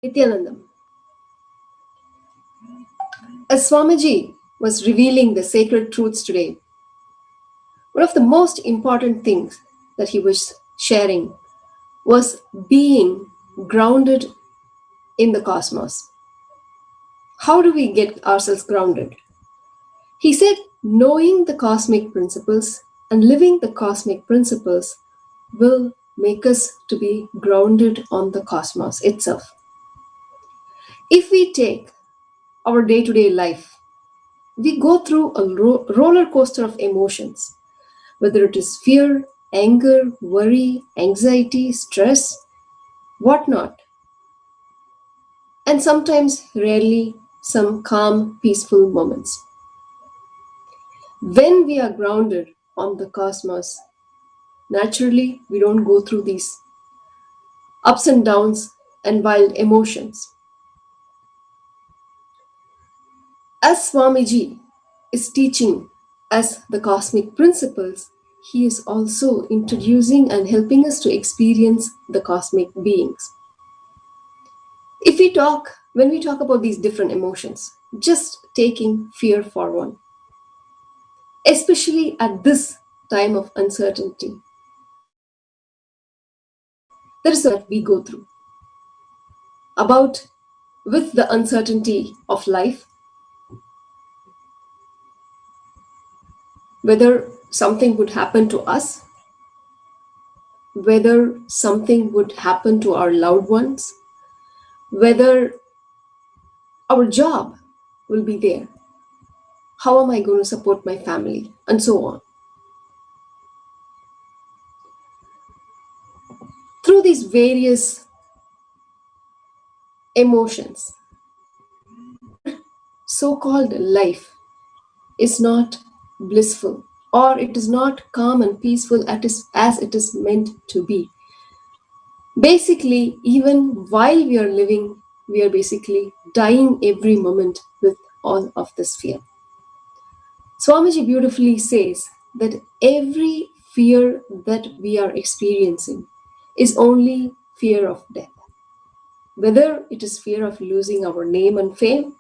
Nithyanandam. As Swamiji was revealing the sacred truths today, one of the most important things that he was sharing was being grounded in the cosmos. How do we get ourselves grounded? He said, knowing the cosmic principles and living the cosmic principles will make us to be grounded on the cosmos itself. If we take our day-to-day life, we go through a roller coaster of emotions, whether it is fear, anger, worry, anxiety, stress, whatnot, and sometimes, rarely, some calm, peaceful moments. When we are grounded on the cosmos, naturally, we don't go through these ups and downs and wild emotions. As Swamiji is teaching us the cosmic principles, he is also introducing and helping us to experience the cosmic beings. When we talk about these different emotions, just taking fear for one, especially at this time of uncertainty, that is what we go through. About with the uncertainty of life, whether something would happen to us, whether something would happen to our loved ones, whether our job will be there, how am I going to support my family, and so on. Through these various emotions, so-called life is not blissful, or it is not calm and peaceful as it is meant to be. Basically, even while we are living, we are basically dying every moment with all of this fear. Swamiji beautifully says that every fear that we are experiencing is only fear of death. Whether it is fear of losing our name and fame,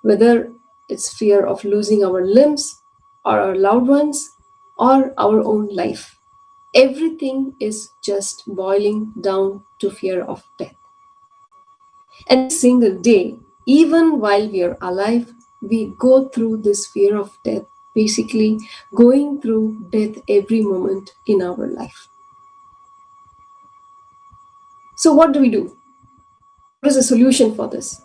whether it's fear of losing our limbs or our loved ones or our own life, everything is just boiling down to fear of death. And every single day, even while we are alive, we go through this fear of death, basically going through death every moment in our life. So what do we do? What is the solution for this?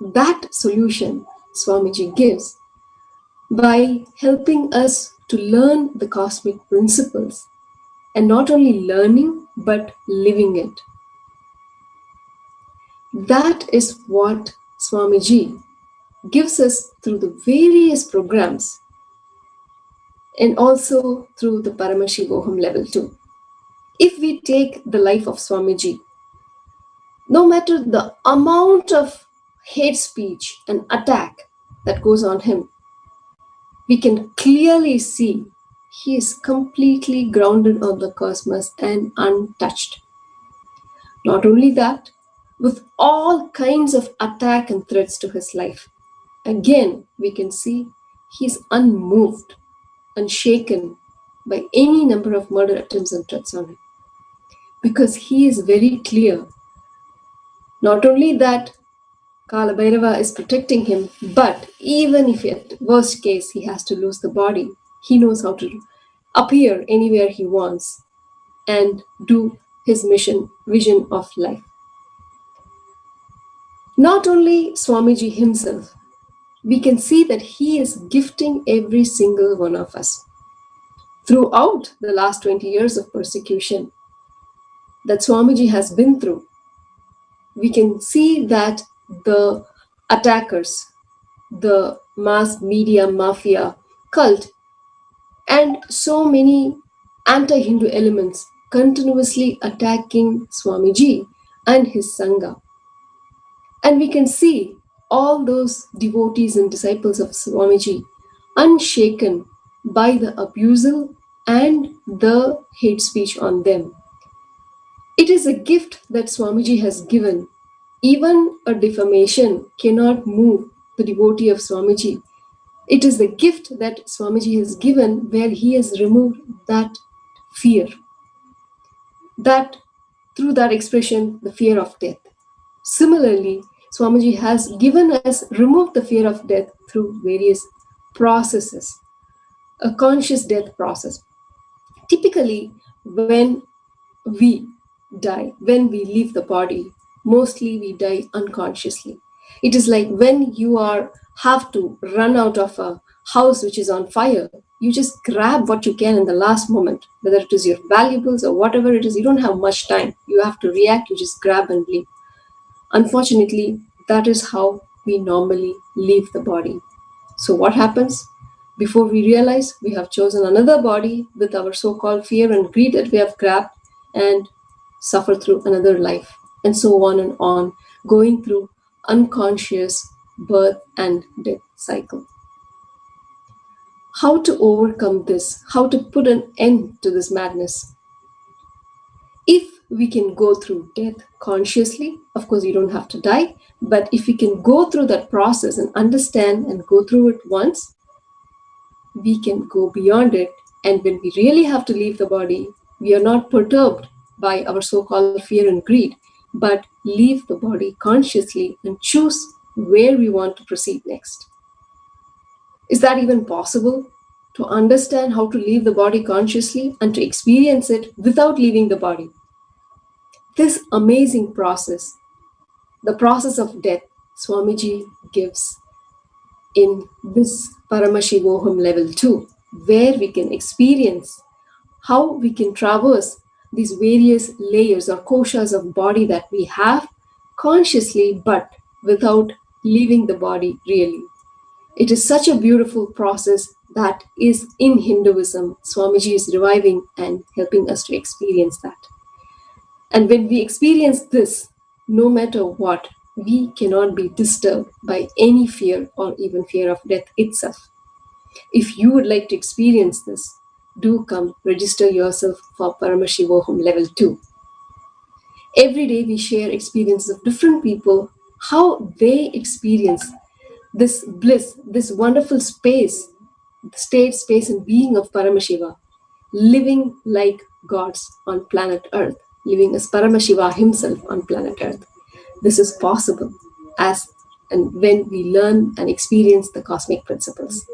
That solution Swamiji gives by helping us to learn the cosmic principles, and not only learning but living it. That is what Swamiji gives us through the various programs and also through the Paramashivoham level 2. If we take the life of Swamiji, no matter the amount of hate speech and attack that goes on him, we can clearly see he is completely grounded on the cosmos and untouched. Not only that, with all kinds of attack and threats to his life, again we can see he is unmoved, unshaken by any number of murder attempts and threats on him. Because he is very clear, not only that Kala Bhairava is protecting him, but even if at worst case he has to lose the body, he knows how to appear anywhere he wants and do his vision of life. Not only Swamiji himself, we can see that he is gifting every single one of us. Throughout the last 20 years of persecution that Swamiji has been through, we can see that the attackers, the mass media mafia cult, and so many anti-Hindu elements continuously attacking Swamiji and his Sangha. And we can see all those devotees and disciples of Swamiji unshaken by the abusal and the hate speech on them. It is a gift that Swamiji has given Even a defamation cannot move the devotee of Swamiji. It is the gift that Swamiji has given where he has removed that fear. That through that expression, the fear of death. Similarly, Swamiji has given us, removed the fear of death through various processes, a conscious death process. Typically, when we die, when we leave the body, mostly we die unconsciously. It is like when you have to run out of a house which is on fire, you just grab what you can in the last moment, whether it is your valuables or whatever it is. You don't have much time. You have to react, you just grab and leave. Unfortunately, that is how we normally leave the body. So what happens? Before we realize, we have chosen another body with our so-called fear and greed that we have grabbed and suffer through another life, and so on, going through unconscious birth and death cycle. How to overcome this? How to put an end to this madness? If we can go through death consciously, of course, we don't have to die, but if we can go through that process and understand and go through it once, we can go beyond it. And when we really have to leave the body, we are not perturbed by our so-called fear and greed, but leave the body consciously and choose where we want to proceed next. Is that even possible? To understand how to leave the body consciously and to experience it without leaving the body. This amazing process, the process of death, Swamiji gives in this Paramashivoham level 2, where we can experience how we can traverse these various layers or koshas of body that we have consciously, but without leaving the body really. It is such a beautiful process that is in Hinduism. Swamiji is reviving and helping us to experience that. And when we experience this, no matter what, we cannot be disturbed by any fear or even fear of death itself. If you would like to experience this, do come register yourself for Paramashivoham level 2. Every day we share experiences of different people, how they experience this bliss, this wonderful space, state, space, and being of Paramashiva, living like gods on planet Earth, living as Paramashiva himself on planet Earth. This is possible as and when we learn and experience the cosmic principles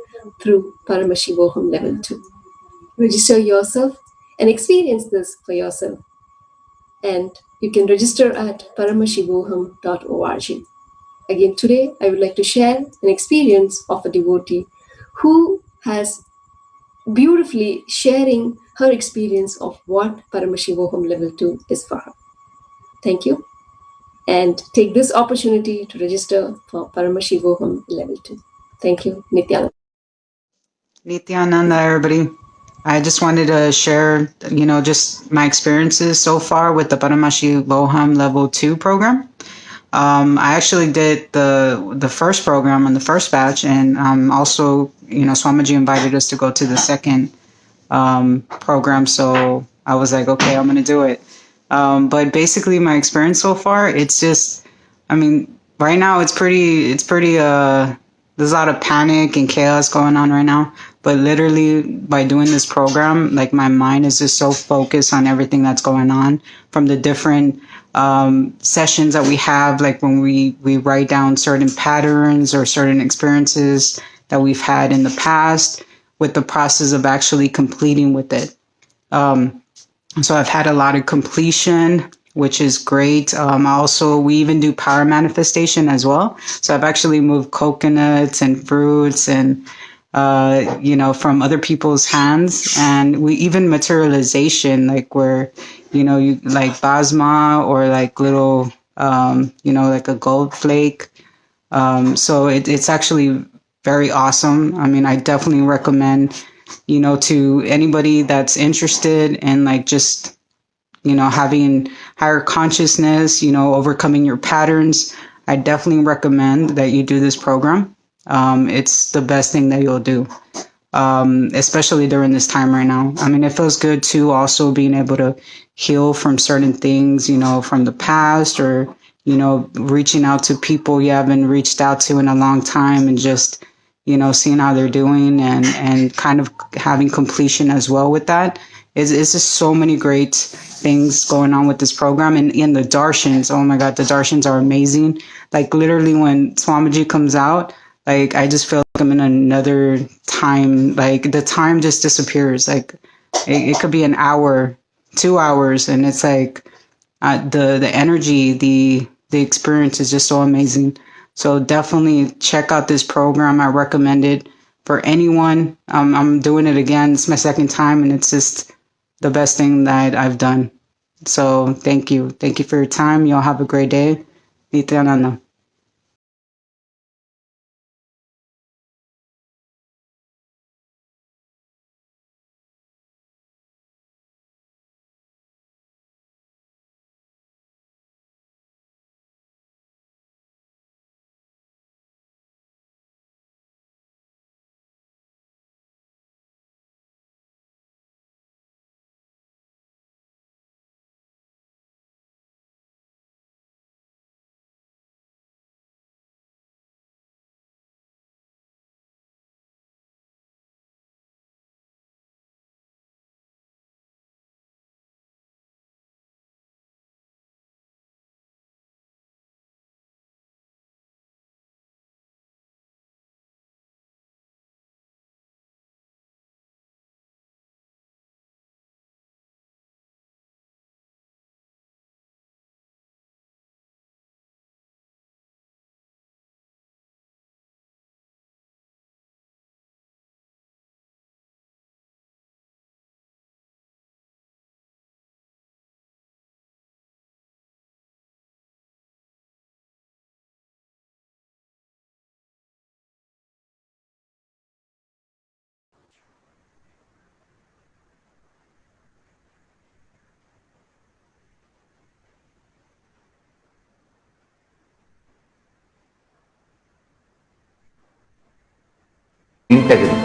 through Paramashivoham level 2. Register yourself and experience this for yourself. And you can register at paramashivoham.org. Again, today I would like to share an experience of a devotee who has beautifully sharing her experience of what Paramashivoham level 2 is for her. Thank you. And take this opportunity to register for Paramashivoham level 2. Thank you, Nithyananda. Nithyananda, everybody. I just wanted to share, just my experiences so far with the Paramashivoham level 2 program. I actually did the first program on the first batch, and also, Swamiji invited us to go to the second program, so I was like, okay, I'm gonna do it. But basically, my experience so far, it's just, right now it's pretty. There's a lot of panic and chaos going on right now. But literally, by doing this program, like my mind is just so focused on everything that's going on, from the different sessions that we have, like when we write down certain patterns or certain experiences that we've had in the past, with the process of actually completing with it. So I've had a lot of completion, which is great. We even do power manifestation as well. So I've actually moved coconuts and fruits and from other people's hands, and we even materialization, like where, you like basma or like little, like a gold flake. So it's actually very awesome. I definitely recommend, to anybody that's interested in like just, having higher consciousness, overcoming your patterns. I definitely recommend that you do this program. It's the best thing that you'll do, especially during this time right now. It feels good too, also being able to heal from certain things, from the past, or, reaching out to people you haven't reached out to in a long time, and just, seeing how they're doing, and kind of having completion as well with that. It's just so many great things going on with this program. And in the darshans, oh my God, the darshans are amazing. Like literally when Swamiji comes out, like I just feel like I'm in another time. Like the time just disappears. Like it could be an hour, 2 hours, and it's like the energy, the experience is just so amazing. So definitely check out this program. I recommend it for anyone. I'm doing it again. It's my second time, and it's just the best thing that I've done. So thank you for your time. Y'all have a great day. Nithyananda. Integrity.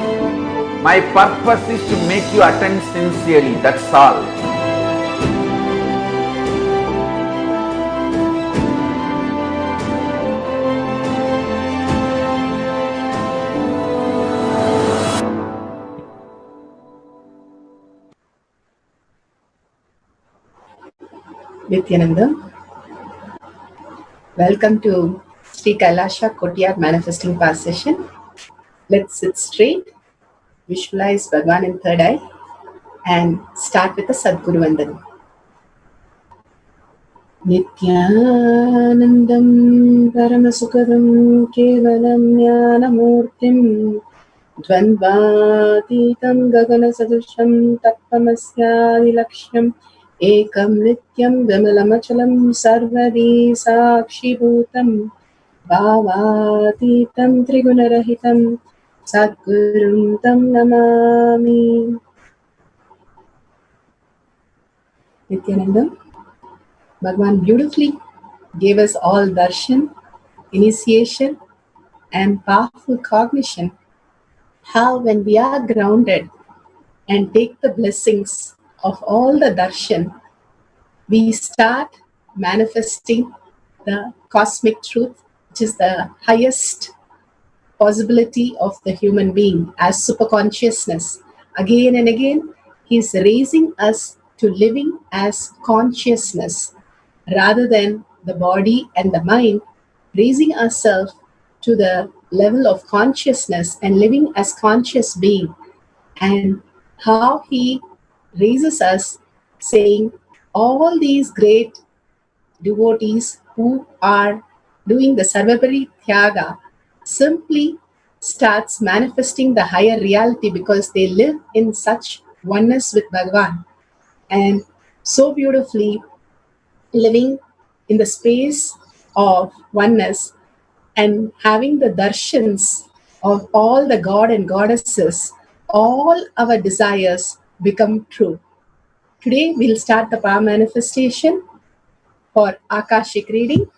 My purpose is to make you attend sincerely. That's all. Nithyananda, welcome to Sri Kailasha Kotyar Manifesting Past session. Let's sit straight, visualize Bhagwan in third eye, and start with the Sadguru Vandan. Nithyanandam Paramasukadam Kevalam Jnanamurtim Dvandvatitam Gagana Sadusham Tattvamasyadilaksham Ekam Nityam Vimalamachalam Sarvadi Sakshibhutam Bhavatitam Trigunarahitam Sadgurum Tam Namami. Nithyananda, Bhagwan beautifully gave us all darshan, initiation, and powerful cognition. How, when we are grounded and take the blessings of all the darshan, we start manifesting the cosmic truth, which is the highest possibility of the human being as superconsciousness. Again and again, he is raising us to living as consciousness rather than the body and the mind, raising ourselves to the level of consciousness and living as conscious being. And how he raises us, saying all these great devotees who are doing the Sarvapari Tyaga simply starts manifesting the higher reality because they live in such oneness with Bhagavan, and so beautifully living in the space of oneness and having the darshans of all the god and goddesses, all our desires become true. Today we'll start the power manifestation for Akashic reading.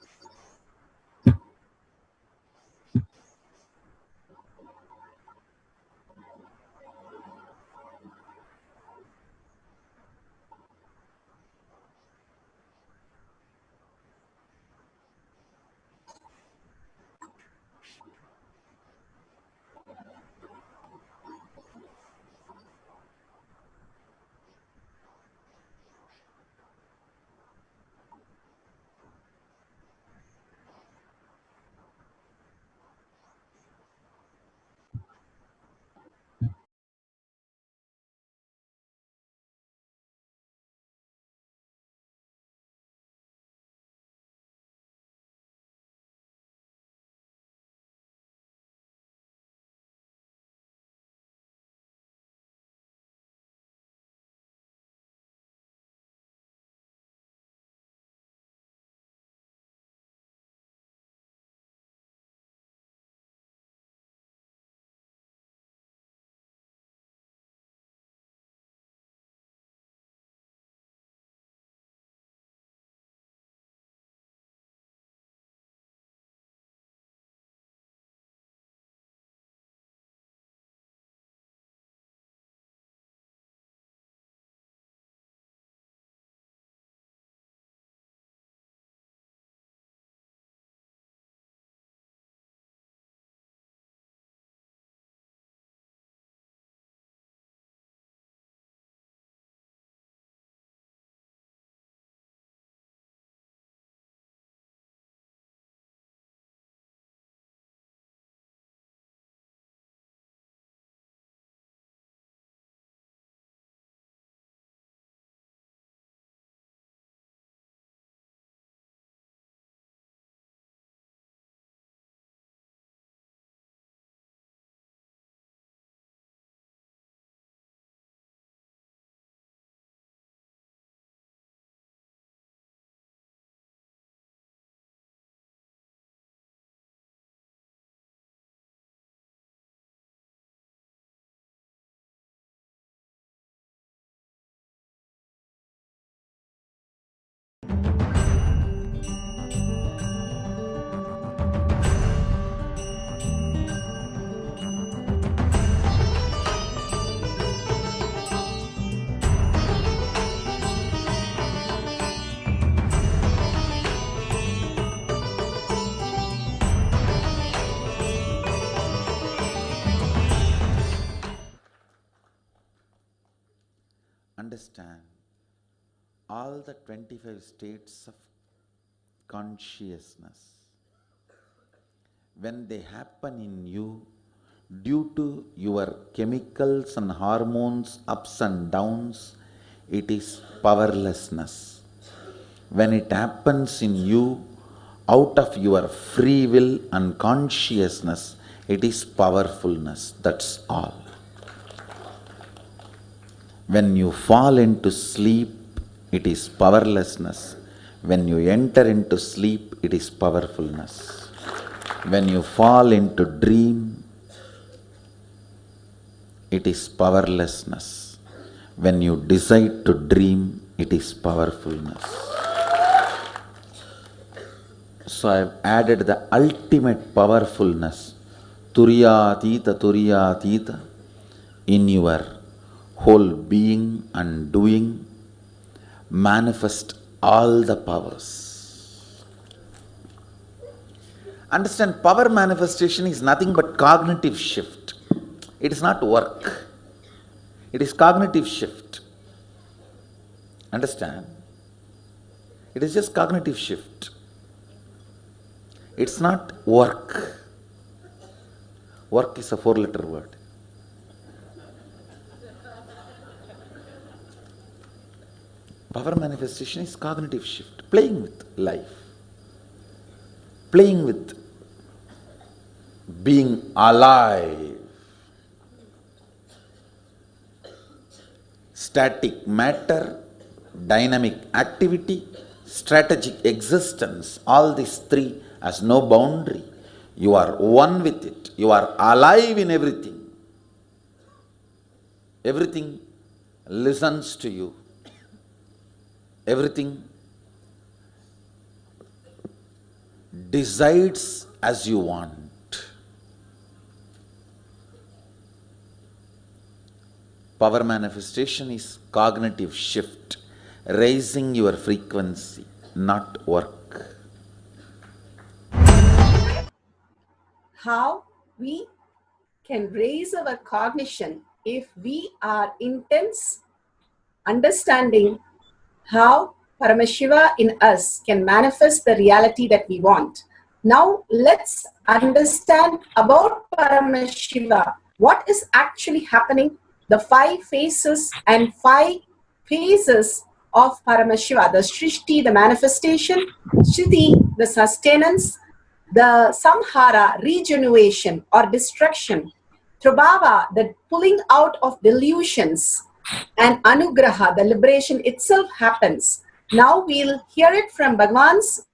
understand all the 25 states of consciousness. When they happen in you, due to your chemicals and hormones ups and downs, it is powerlessness. When it happens in you, out of your free will and consciousness, it is powerfulness. That's all. When you fall into sleep, it is powerlessness. When you enter into sleep, it is powerfulness. When you fall into dream, it is powerlessness. When you decide to dream, it is powerfulness. So I have added the ultimate powerfulness, Turiyatita, in your whole being and doing. Manifest all the powers. Understand, power manifestation is nothing but cognitive shift. It is not work. It is cognitive shift. Understand? It is just cognitive shift. It's not work. Work is a 4-letter word. Power manifestation is cognitive shift, playing with life, playing with being alive. Static matter, dynamic activity, strategic existence, all these three has no boundary. You are one with it. You are alive in everything. Everything listens to you. Everything decides as you want. Power manifestation is cognitive shift, raising your frequency, not work. How we can raise our cognition if we are intense, understanding how Paramashiva in us can manifest the reality that we want. Now let's understand about Paramashiva. What is actually happening? The 5 phases and 5 phases of Paramashiva. The Srishti, the manifestation; Shriti, the sustenance; the Samhara, regeneration or destruction; Prabhava, the pulling out of delusions; and Anugraha, the liberation itself happens. Now we'll hear it from Bhagavan's.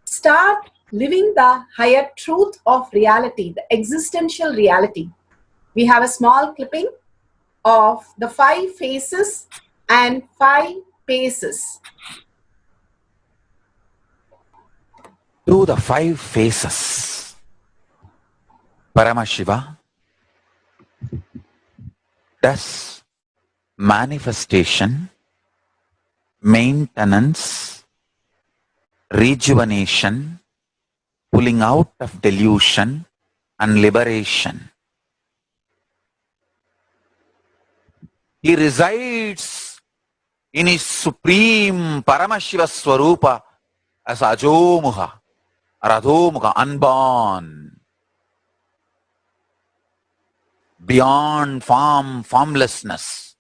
Start living the higher truth of reality, the existential reality. We have a small clipping of the 5 phases and 5 paces. Through the 5 phases, Paramashiva does manifestation, maintenance, rejuvenation, pulling out of delusion, and liberation. He resides in his supreme Paramashiva Swarupa as Ajomuha, Radhomuha, unborn, beyond form, formlessness,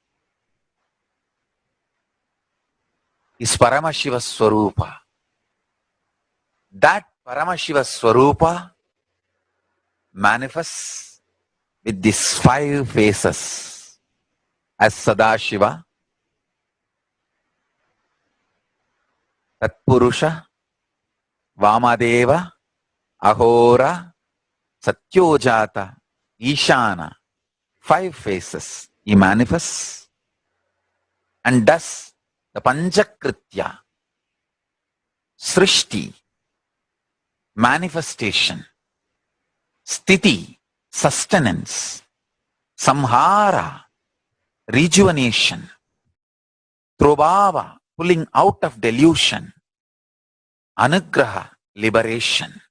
is Paramashiva Swarupa. That Paramashiva Swarupa manifests with these 5 phases as Sadashiva, Tatpurusha, Vamadeva, Ahora, Satyojata, Ishana. 5 phases he manifests and does the Panchakritya, Srishti, manifestation; Sthiti, sustenance; Samhara, rejuvenation; Prabhava, pulling out of delusion; Anugraha, liberation.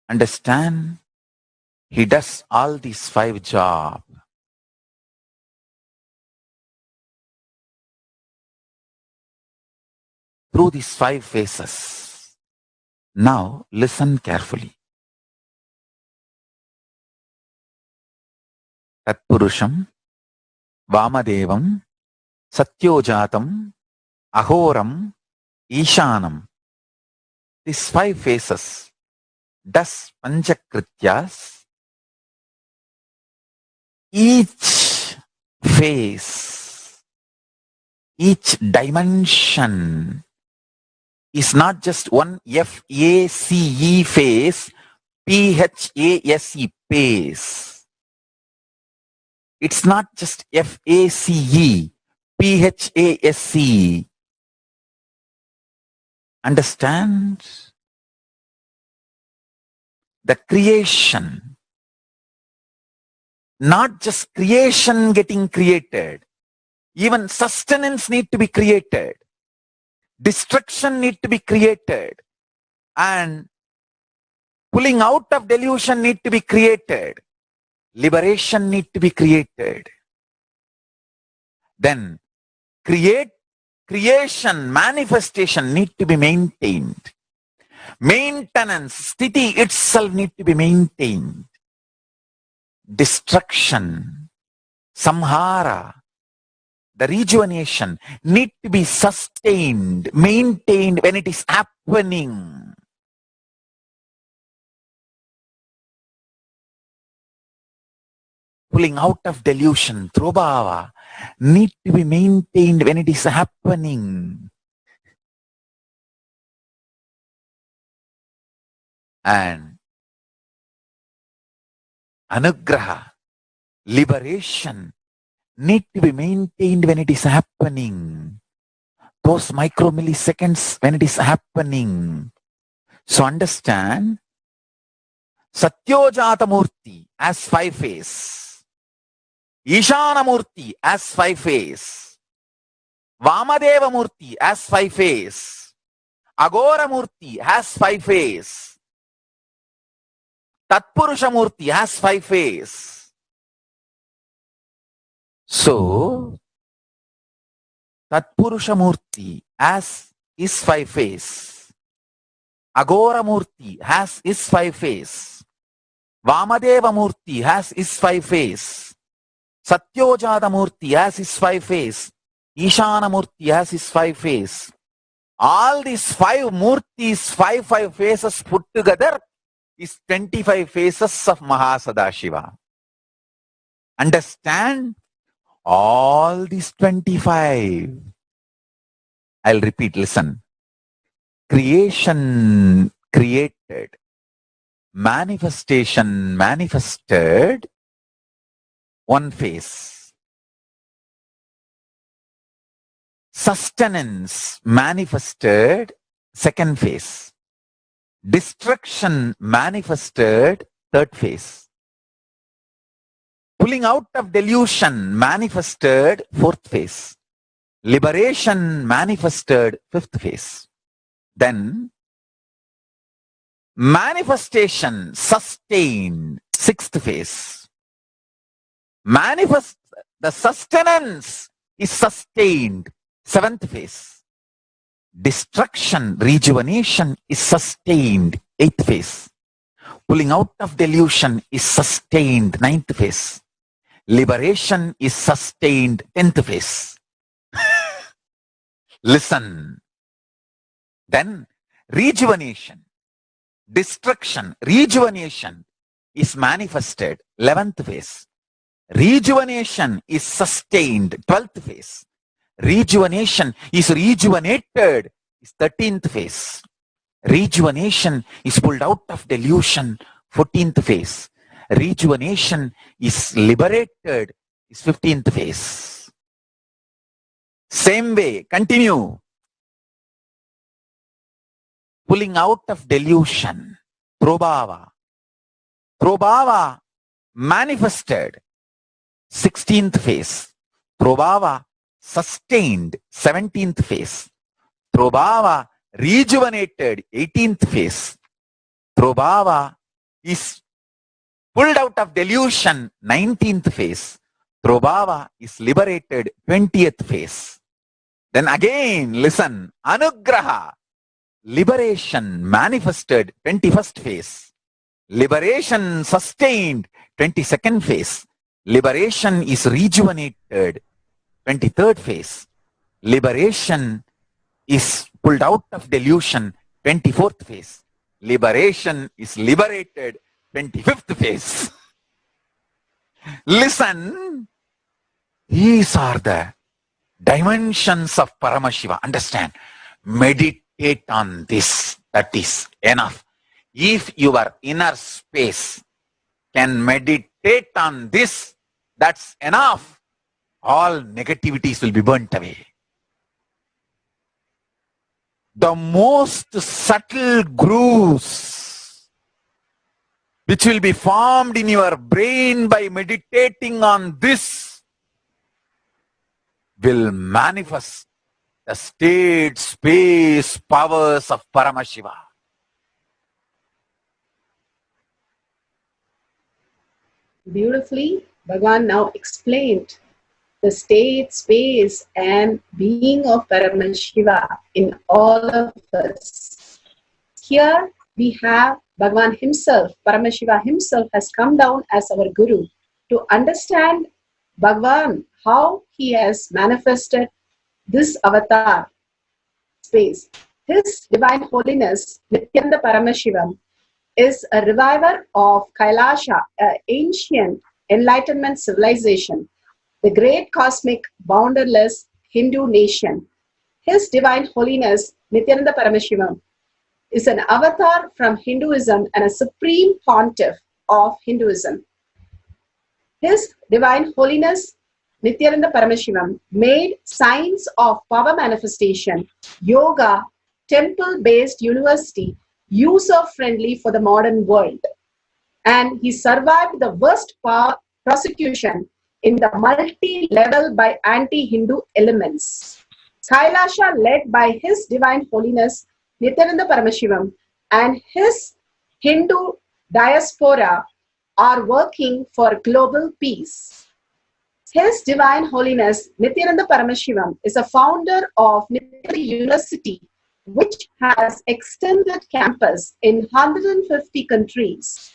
Understand? He does all these 5 jobs. through these 5 phases. Now listen carefully. Tatpurusham, Vamadevam, Satyojatam, Ahoram, Ishanam. These 5 phases, das Panchakrityas, each phase, each dimension is not just one FACE phase, PHASE phase. It's not just FACE, PHASE. Understand? The creation, not just creation getting created, even sustenance need to be created, destruction need to be created, and pulling out of delusion need to be created, liberation need to be created. Then creation, manifestation need to be maintained. Maintenance, sthiti itself need to be maintained. Destruction, samhara, the rejuvenation need to be sustained, maintained when it is happening. Pulling out of delusion, trobhava, need to be maintained when it is happening. And anugraha, liberation, need to be maintained when it is happening. Those micromilliseconds when it is happening. So understand, Satyojata Murti as 5 phase, Ishana Murti as 5 phase, Vamadeva Murti as 5 phase, Agora Murti has 5 phase, Tatpurusha Murti has 5 phase. So, Tatpurusha Murti as is 5 phase, Agora Murti has is 5 phase, Vamadeva Murti has is 5 phase, Satyojata Murti has his 5 phase, Ishana Murti has his 5 phase. All these 5 Murtis, 5 phases put together is 25 phases of Mahasadashiva. Understand? All these 25. I'll repeat, listen. Creation created, manifestation manifested, 1 phase. Sustenance manifested, 2nd phase. Destruction manifested, 3rd phase. Pulling out of delusion manifested, 4th phase. Liberation manifested, 5th phase. Then manifestation sustained, 6th phase. The sustenance is sustained, 7th phase. Destruction, rejuvenation is sustained, 8th phase. Pulling out of delusion is sustained, 9th phase. Liberation is sustained, 10th phase. Listen. Then rejuvenation, destruction, rejuvenation is manifested, 11th phase. Rejuvenation is sustained, 12th phase. Rejuvenation is rejuvenated, is 13th phase. Rejuvenation is pulled out of delusion, 14th phase. Rejuvenation is liberated, is 15th phase. Same way, continue. Pulling out of delusion, Prabhava. Prabhava manifested, 16th phase. Prabhava sustained, 17th phase. Prabhava rejuvenated, 18th phase. Prabhava is pulled out of delusion, 19th phase. Prabhava is liberated, 20th phase. Then again, listen, Anugraha, liberation manifested, 21st phase. Liberation sustained, 22nd phase. Liberation is rejuvenated, 23rd phase. Liberation is pulled out of delusion, 24th phase. Liberation is liberated, 25th phase. Listen, these are the dimensions of Paramashiva. Understand, meditate on this, that is enough. If your inner space can meditate on this, that's enough. All negativities will be burnt away. The most subtle grooves which will be formed in your brain by meditating on this will manifest the state, space, powers of Paramashiva. Beautifully, Bhagavan now explained the state, space, and being of Paramashiva in all of us. Here we have Bhagavan himself, Paramashiva himself has come down as our Guru to understand Bhagavan, how he has manifested this avatar space. His Divine Holiness, Nithyananda Paramashivam, is a reviver of Kailasha, an ancient enlightenment civilization, the great cosmic, boundarless Hindu nation. His Divine Holiness, Nithyananda Paramashivam, is an avatar from Hinduism and a supreme pontiff of Hinduism. His Divine Holiness, Nithyananda Paramashivam, made science of power manifestation, yoga, temple-based university, user-friendly for the modern world. And he survived the worst prosecution in the multi-level by anti-Hindu elements. Kailasha, led by His Divine Holiness Nithyananda Paramashivam, and his Hindu diaspora are working for global peace. His Divine Holiness Nithyananda Paramashivam is a founder of Nithya University, which has extended campus in 150 countries.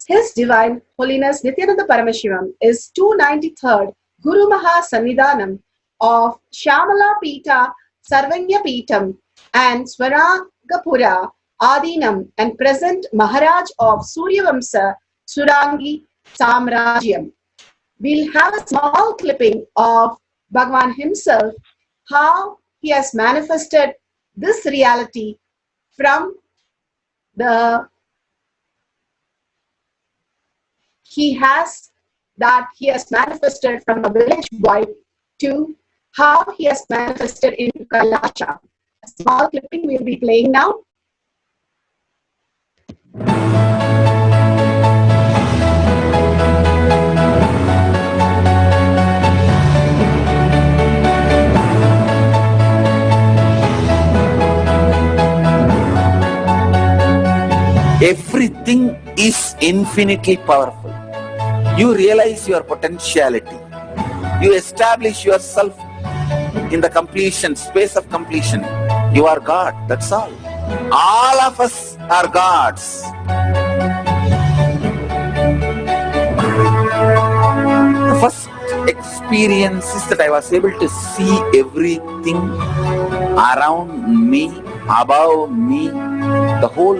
His Divine Holiness Nithyananda Paramashivam is 293rd Guru Maha Sannidhanam of Shamala Pita, Sarvanya Pitam, and Swaragapura Adinam, and present Maharaj of Suryavamsa Surangi Samrajyam. We'll have a small clipping of Bhagavan himself, how he has manifested this reality from the he has manifested from a village boy to how he has manifested in Kailasha. A small clipping we'll be playing now. Everything is infinitely powerful. You realize your potentiality. You establish yourself in the completion, space of completion. You are God, that's all. All of us are gods. The first experience is that I was able to see everything around me, above me, the whole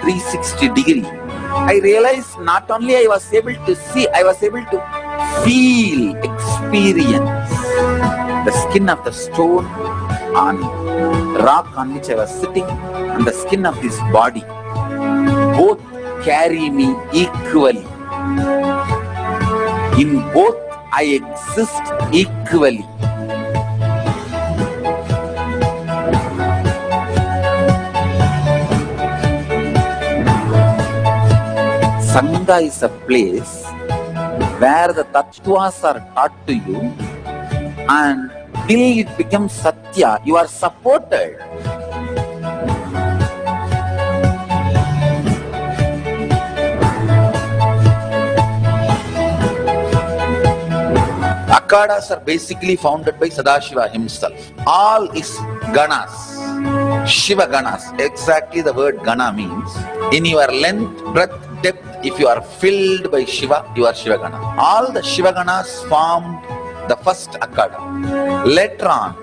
360 degree. I realized not only I was able to see, I was able to feel, experience the skin of the stone on rock on which I was sitting and the skin of this body. Both carry me equally. In both I exist equally. Sangha is a place where the tattvas are taught to you, and till it becomes satya, you are supported. Akhadas are basically founded by Sadashiva himself. All his ganas, Shiva ganas, exactly the word gana means. In your length, breadth, depth, if you are filled by Shiva, you are Shiva gana. All the Shiva ganas formed the first Akhada. Later on,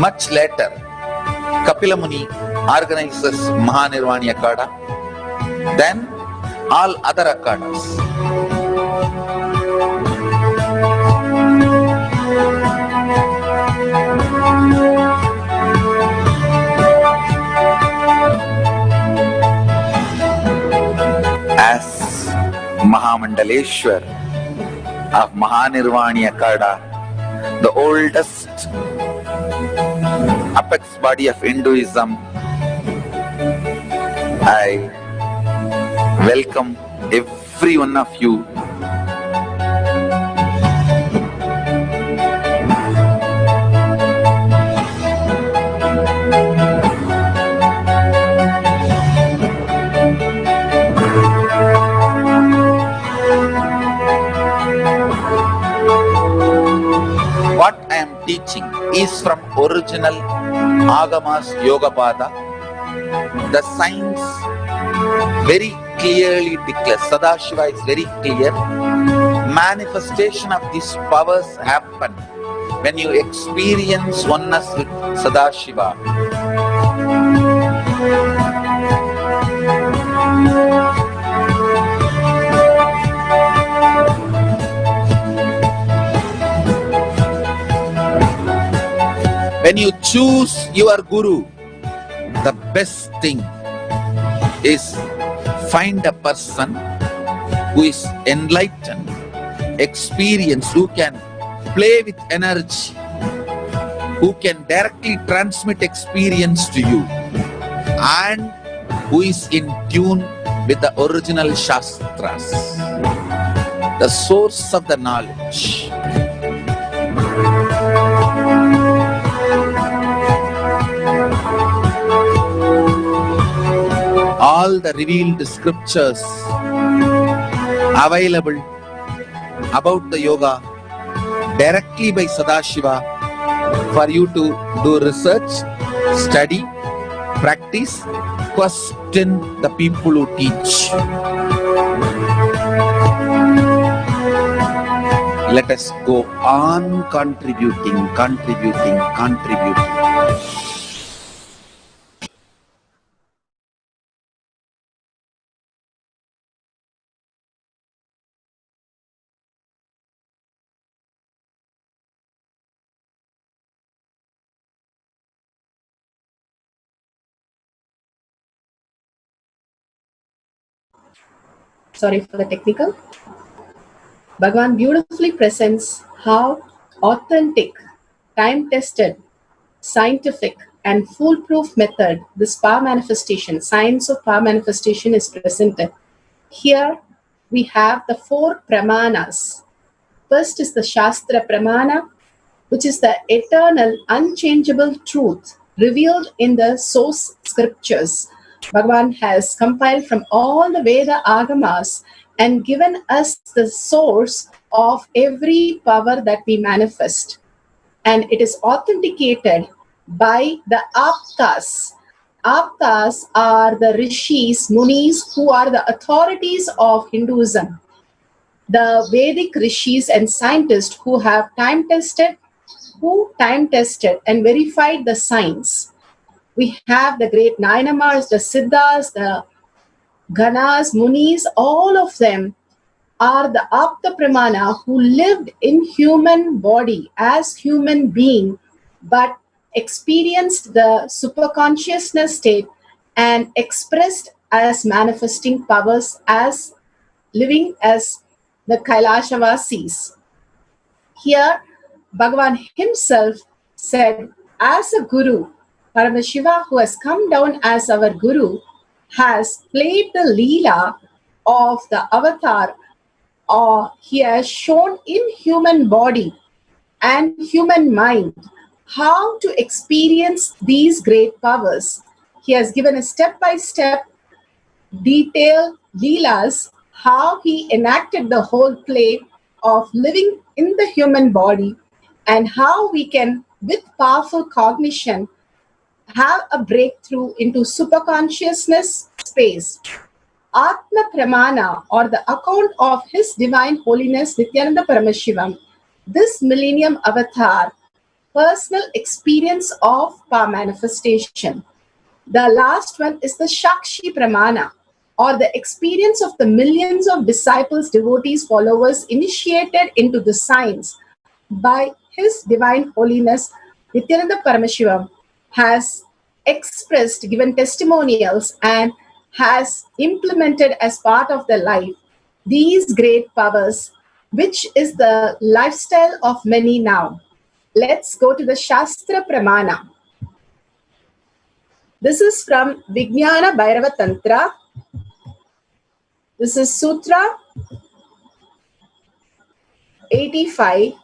much later, Kapila Muni organizes Mahanirvani Akhada, then all other Akhadas. As Mahamandaleshwar of Mahanirvani Akhada, the oldest apex body of Hinduism, I welcome every one of you . What I am teaching is from original Agamas Yogapada. The science very clearly declares, Sadashiva is very clear, manifestation of these powers happen when you experience oneness with Sadashiva. When you choose your Guru, the best thing is find a person who is enlightened, experienced, who can play with energy, who can directly transmit experience to you, and who is in tune with the original Shastras, the source of the knowledge. All the revealed scriptures available about the yoga directly by Sadashiva for you to do research, study, practice, question the people who teach. Let us go on contributing. Sorry for the technical. Bhagavan beautifully presents how authentic, time-tested, scientific and foolproof method this power manifestation, science of power manifestation is presented. Here we have the 4 pramanas. First is the Shastra Pramana, which is the eternal, unchangeable truth revealed in the source scriptures. Bhagavan has compiled from all the Veda Agamas and given us the source of every power that we manifest. And it is authenticated by the Aptas. Aptas are the rishis, munis, who are the authorities of Hinduism. The Vedic rishis and scientists who have time-tested and verified the science. We have the great Nayanamars, the Siddhas, the Ganas, Munis, all of them are the Apta Pramana who lived in human body as human being, but experienced the superconsciousness state and expressed as manifesting powers as living as the Kailashavasis. Here, Bhagavan himself said, as a Guru, Paramashiva, who has come down as our Guru, has played the Leela of the avatar, or he has shown in human body and human mind how to experience these great powers. He has given a step-by-step detailed Leelas, how he enacted the whole play of living in the human body and how we can, with powerful cognition, have a breakthrough into superconsciousness space. Atma Pramana, or the account of His Divine Holiness Nithyananda Paramashivam, this millennium avatar, personal experience of power manifestation. The last one is the Shakshi Pramana, or the experience of the millions of disciples, devotees, followers initiated into the science by His Divine Holiness Nithyananda Paramashivam, has expressed, given testimonials, and has implemented as part of their life these great powers, which is the lifestyle of many now. Let's go to the Shastra Pramana. This is from Vijnana Bhairava Tantra. This is Sutra 85,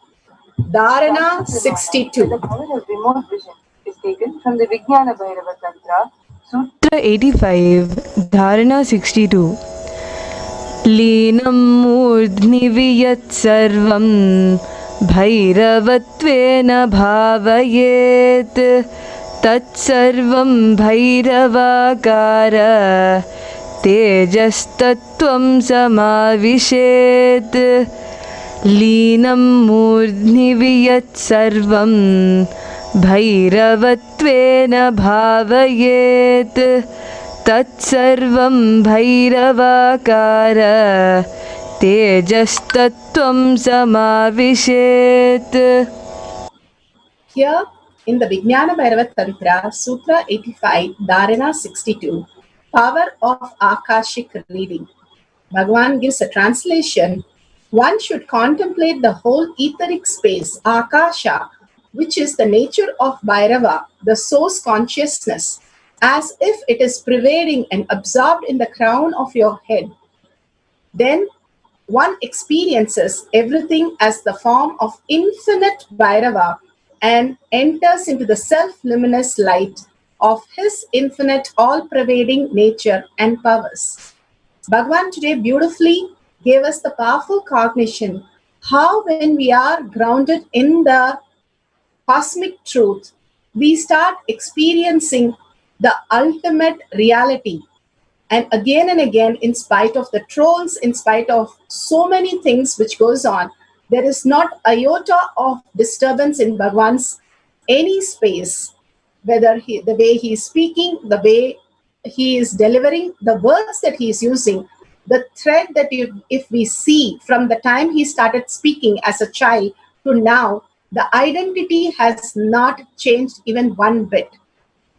Dharana 62. The power of remote vision is taken from the Vijnana Bhairava Tantra, Sutra 85, Dharana 62. Leenam murdhni viyat sarvam bhairavattvena bhavayet tat sarvam bhairavakara tejastattvam samavishet. Leenam murdhni viyat sarvam bhairavattvena bhavayet tat sarvam bhairavakara tejastattvam samavishet. Here in the Vijnana Bhairava Tantra, Sutra 85, Dharana 62, power of Akashic reading. Bhagavan gives a translation. One should contemplate the whole etheric space, Akasha, which is the nature of Bhairava, the source consciousness, as if it is pervading and absorbed in the crown of your head. Then one experiences everything as the form of infinite Bhairava and enters into the self-luminous light of his infinite, all-pervading nature and powers. Bhagavan today beautifully gave us the powerful cognition how when we are grounded in the cosmic truth, we start experiencing the ultimate reality. And again, in spite of the trolls, in spite of so many things which goes on, there is not a iota of disturbance in Bhagavan's any space, whether the way he is speaking, the way he is delivering, the words that he is using, the thread that if we see from the time he started speaking as a child to now, the identity has not changed even one bit.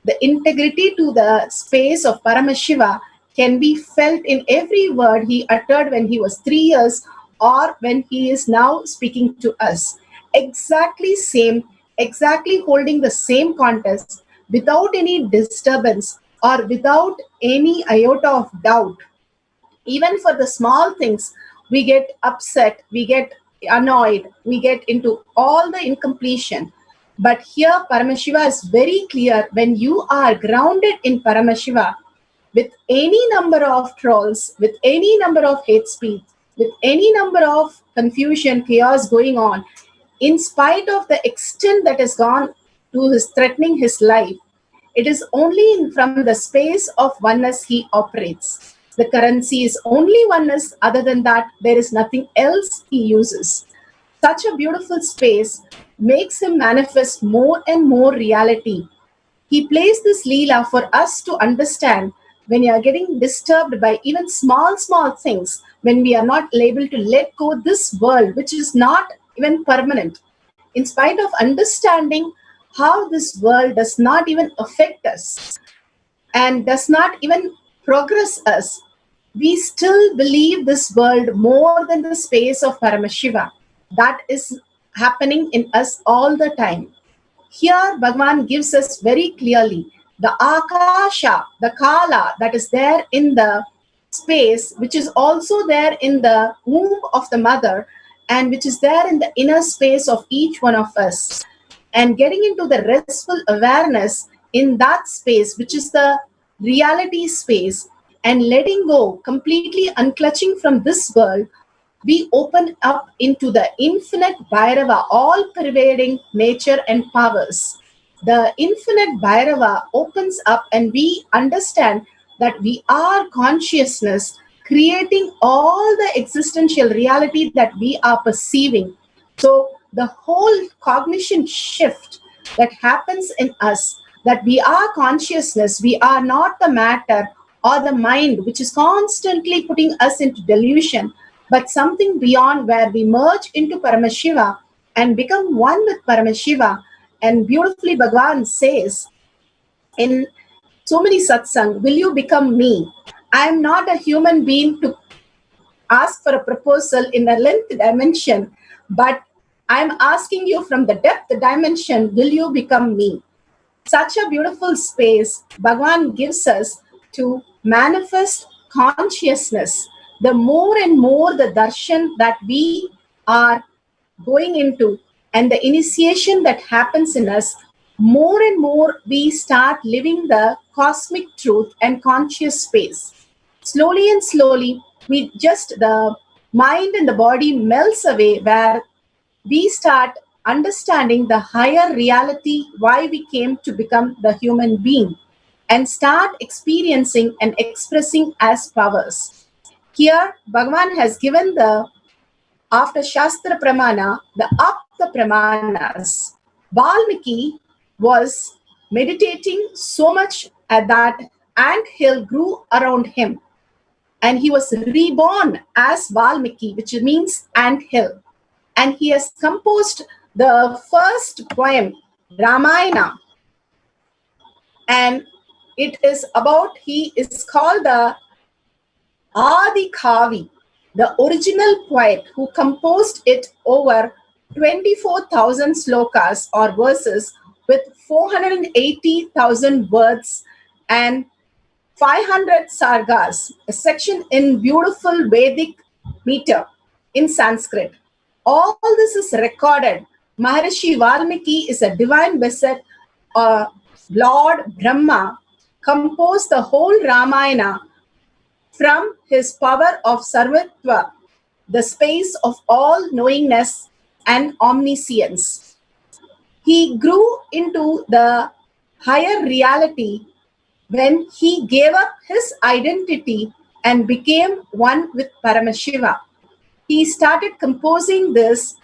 The integrity to the space of Paramashiva can be felt in every word he uttered when he was 3 years or when he is now speaking to us. Exactly same, exactly holding the same context without any disturbance or without any iota of doubt. Even for the small things, we get upset, we get annoyed, we get into all the incompletion. But here Paramashiva is very clear. When you are grounded in Paramashiva, with any number of trolls, with any number of hate speech, with any number of confusion, chaos going on, in spite of the extent that has gone to his threatening his life, it is only from the space of oneness he operates. The currency is only oneness. Other than that, there is nothing else he uses. Such a beautiful space makes him manifest more and more reality. He plays this Leela for us to understand when you are getting disturbed by even small things, when we are not able to let go this world, which is not even permanent. In spite of understanding how this world does not even affect us and does not even progress us, we still believe this world more than the space of Paramashiva. That is happening in us all the time. Here Bhagavan gives us very clearly the Akasha, the Kala that is there in the space, which is also there in the womb of the mother and which is there in the inner space of each one of us. And getting into the restful awareness in that space, which is the reality space, and letting go, completely unclutching from this world, we open up into the infinite Bhairava, all-pervading nature and powers. The infinite Bhairava opens up and we understand that we are consciousness creating all the existential reality that we are perceiving. So the whole cognition shift that happens in us, that we are consciousness, we are not the matter or the mind which is constantly putting us into delusion, but something beyond, where we merge into Paramashiva and become one with Paramashiva. And beautifully Bhagavan says in so many satsang, will you become me? I am not a human being to ask for a proposal in a length dimension, but I am asking you from the depth dimension, will you become me? Such a beautiful space Bhagavan gives us to manifest consciousness. The more and more the darshan that we are going into and the initiation that happens in us, more and more we start living the cosmic truth and conscious space. Slowly and slowly, the mind and the body melts away, where we start understanding the higher reality, why we came to become the human being, and start experiencing and expressing as powers. Here, Bhagavan has given after Shastra Pramana, the Apta Pramanas. Valmiki was meditating so much at that ant hill grew around him. And he was reborn as Valmiki, which means ant hill. And he has composed the first poem, Ramayana. And it is about, he is called the Adi Kavi, the original poet who composed it over 24,000 slokas or verses with 480,000 words and 500 sargas, a section in beautiful Vedic meter in Sanskrit. All this is recorded. Maharishi Valmiki is a divine beset. Lord Brahma composed the whole Ramayana from his power of Sarvatva, the space of all knowingness and omniscience. He grew into the higher reality when he gave up his identity and became one with Paramashiva. He started composing this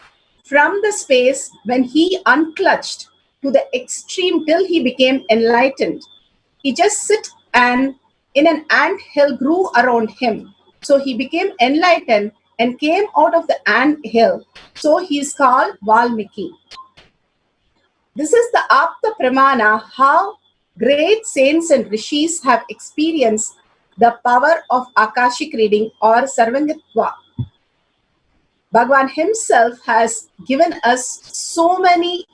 from the space when he unclutched to the extreme till he became enlightened. He just sit and in an ant hill grew around him. So he became enlightened and came out of the ant hill. So he is called Valmiki. This is the Apta Pramana, how great saints and rishis have experienced the power of Akashic reading or Sarvangatva. Bhagavan himself has given us so many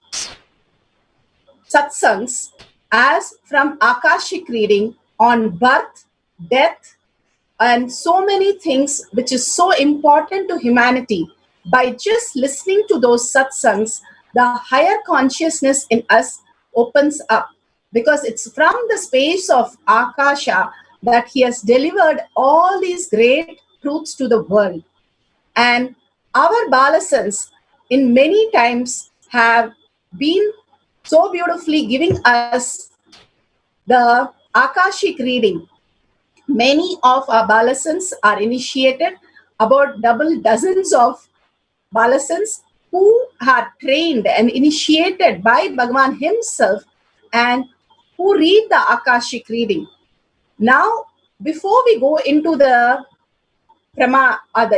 satsangs as from Akashic reading on birth, death, and so many things which is so important to humanity. By just listening to those satsangs, the higher consciousness in us opens up, because it's from the space of Akasha that he has delivered all these great truths to the world. And our Balasans in many times have been so beautifully giving us the Akashic reading. Many of our Balasans are initiated, about double dozens of Balasans who are trained and initiated by Bhagavan himself and who read the Akashic reading. Now, before we go into the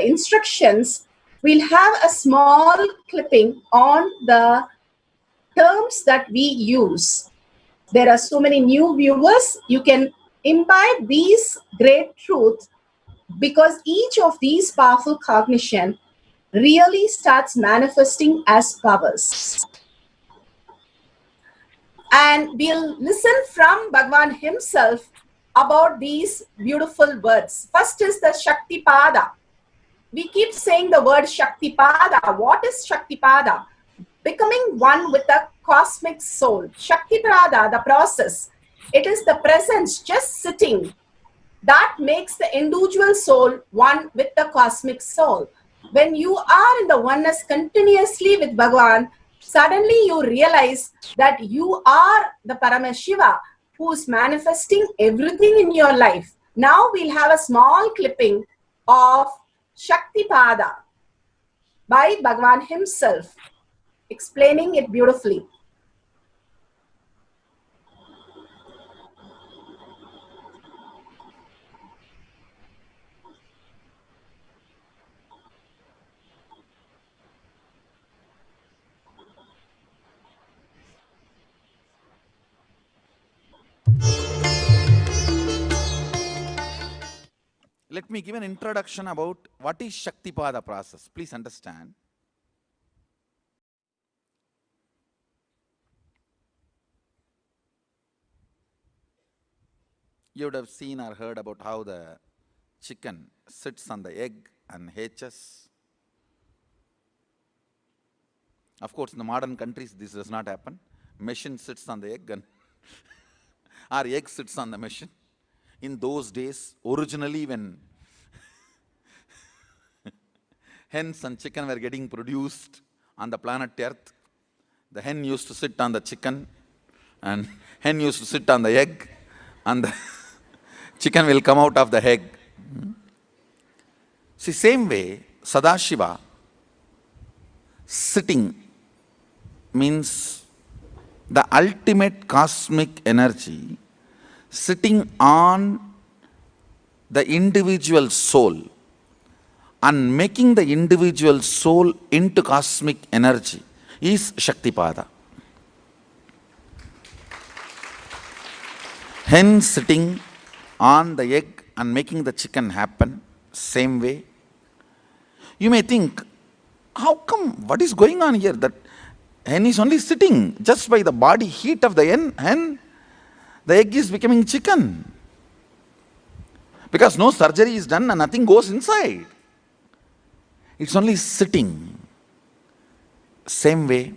instructions, we'll have a small clipping on the terms that we use. There are so many new viewers. You can imbibe these great truths, because each of these powerful cognition really starts manifesting as powers. And we'll listen from Bhagavan himself about these beautiful words. First is the Shaktipada. We keep saying the word Shaktipada. What is Shaktipada? Becoming one with the cosmic soul. Shaktipada, the process. It is the presence just sitting that makes the individual soul one with the cosmic soul. When you are in the oneness continuously with Bhagavan, suddenly you realize that you are the Paramashiva who is manifesting everything in your life. Now we'll have a small clipping of Shaktipada by Bhagavan himself, explaining it beautifully. Let me give an introduction about what is Shaktipada process. Please understand. You would have seen or heard about how the chicken sits on the egg and hatches. Of course, in the modern countries, this does not happen. Machine sits on the egg and our egg sits on the machine. In those days, originally when hens and chicken were getting produced on the planet Earth, the hen used to sit on the chicken and hen used to sit on the egg and the chicken will come out of the egg. See, same way, Sadashiva sitting means the ultimate cosmic energy sitting on the individual soul and making the individual soul into cosmic energy is Shaktipada. Hen sitting on the egg and making the chicken happen, same way. You may think, how come, what is going on here? That hen is only sitting just by the body heat of the hen, the egg is becoming chicken. Because no surgery is done and nothing goes inside. It's only sitting. Same way,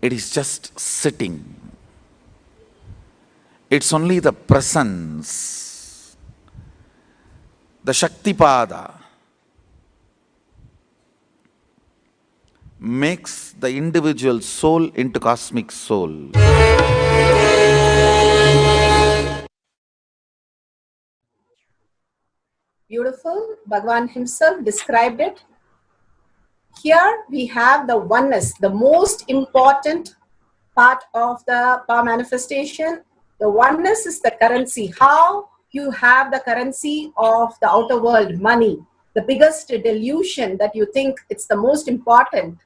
it is just sitting. It's only the presence, the Shaktipada makes the individual soul into cosmic soul. Beautiful. Bhagavan himself described it. Here we have the oneness, the most important part of the power manifestation. The oneness is the currency. How you have the currency of the outer world, money, the biggest delusion that you think it's the most important.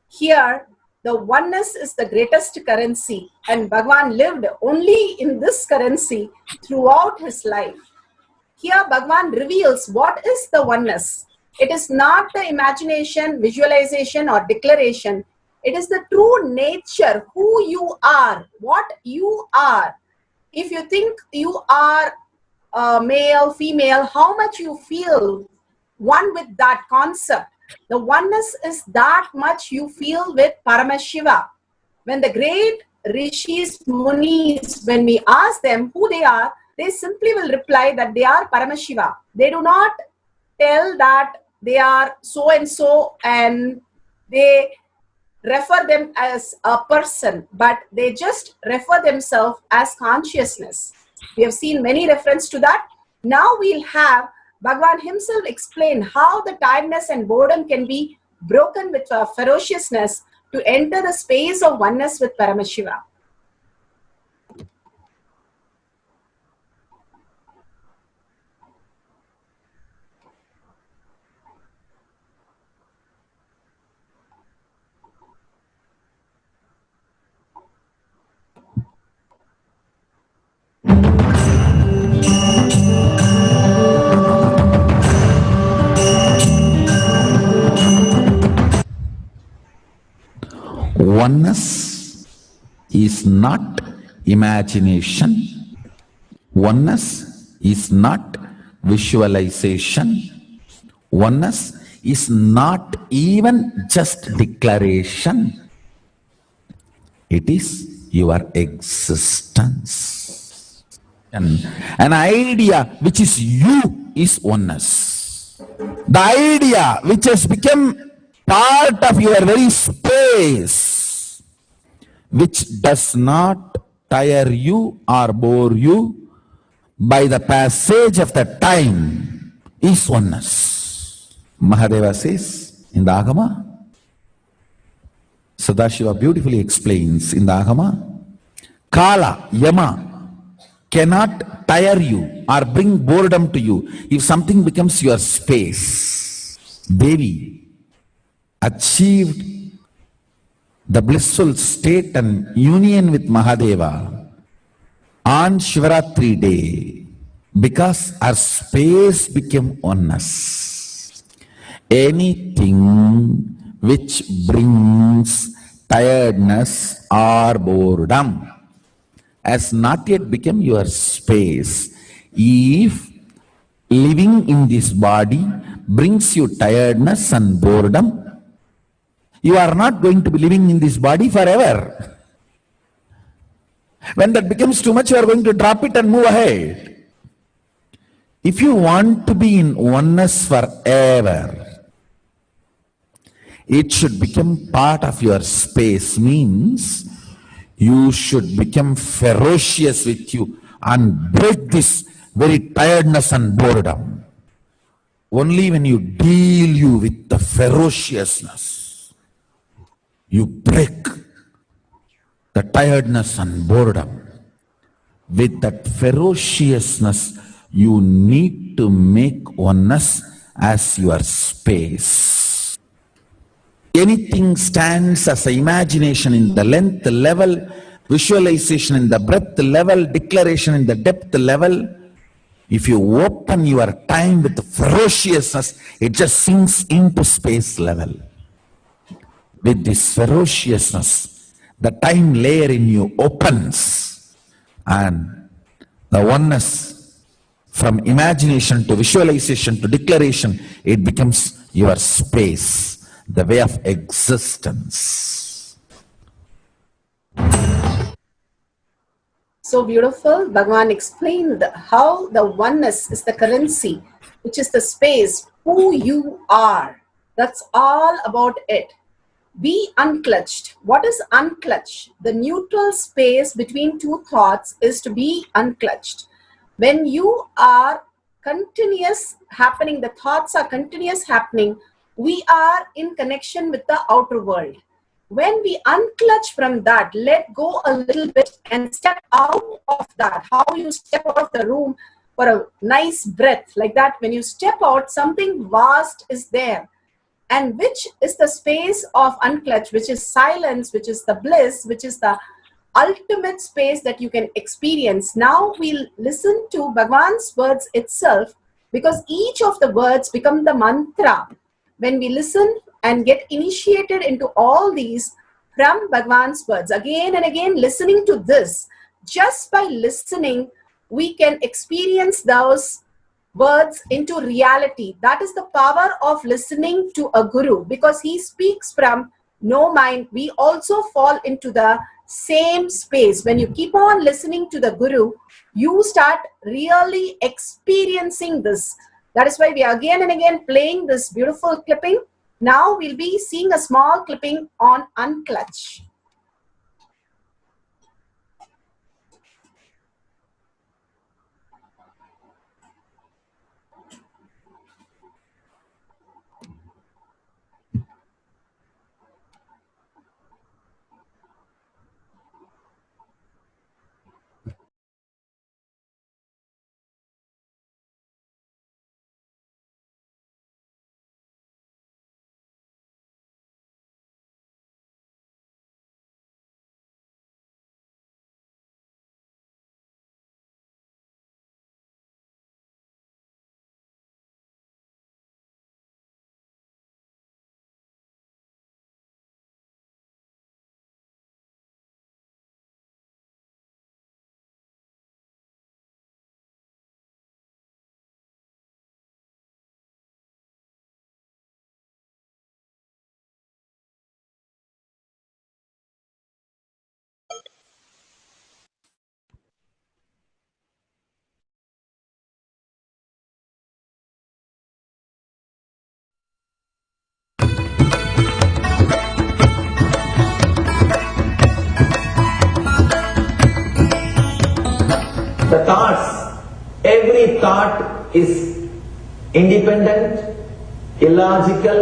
Here, the oneness is the greatest currency, and Bhagavan lived only in this currency throughout his life. Here, Bhagavan reveals what is the oneness. It is not the imagination, visualization, or declaration. It is the true nature, who you are, what you are. If you think you are male, female, how much you feel one with that concept. The oneness is that much you feel with Paramashiva. When the great rishis, munis, when we ask them who they are, they simply will reply that they are Paramashiva. They do not tell that they are so and so and they refer them as a person, but they just refer themselves as consciousness. We have seen many references to that. Now we'll have Bhagavan himself explain how the tiredness and boredom can be broken with ferociousness to enter the space of oneness with Paramashiva. Oneness is not imagination. Oneness is not visualization. Oneness is not even just declaration. It is your existence. And an idea which is you is oneness. The idea which has become part of your very space, which does not tire you or bore you by the passage of the time, is oneness. Mahadeva says in the Agama, Sadashiva beautifully explains in the Agama, Kala, Yama cannot tire you or bring boredom to you if something becomes your space. Devi achieved the blissful state and union with Mahadeva on Shivaratri day because our space became oneness. Anything which brings tiredness or boredom has not yet become your space. If living in this body brings you tiredness and boredom, you are not going to be living in this body forever. When that becomes too much, you are going to drop it and move ahead. If you want to be in oneness forever, it should become part of your space, means you should become ferocious with you and break this very tiredness and boredom. Only when you deal you with the ferociousness, you break the tiredness and boredom. With that ferociousness, you need to make oneness as your space. Anything stands as an imagination in the length level, visualization in the breadth level, declaration in the depth level. If you open your time with ferociousness, it just sinks into space level. With this ferociousness, the time layer in you opens, and the oneness from imagination to visualization to declaration, it becomes your space, the way of existence. So beautiful. Bhagavan explained how the oneness is the currency, which is the space, who you are. That's all about it. Be unclutched. What is unclutched? The neutral space between two thoughts is to be unclutched. When you are continuous happening, the thoughts are continuous happening, we are in connection with the outer world. When we unclutch from that, let go a little bit and step out of that, how you step out of the room for a nice breath, like that, when you step out, something vast is there. And which is the space of unclutch, which is silence, which is the bliss, which is the ultimate space that you can experience. Now we'll listen to Bhagavan's words itself, because each of the words become the mantra. When we listen and get initiated into all these from Bhagavan's words, again and again listening to this, just by listening, we can experience those words into reality. That is the power of listening to a guru, because he speaks from no mind. We also fall into the same space. When you keep on listening to the guru, you start really experiencing this. That is why we are again and again playing this beautiful clipping. Now we'll be seeing a small clipping on unclutch. thought is independent, illogical,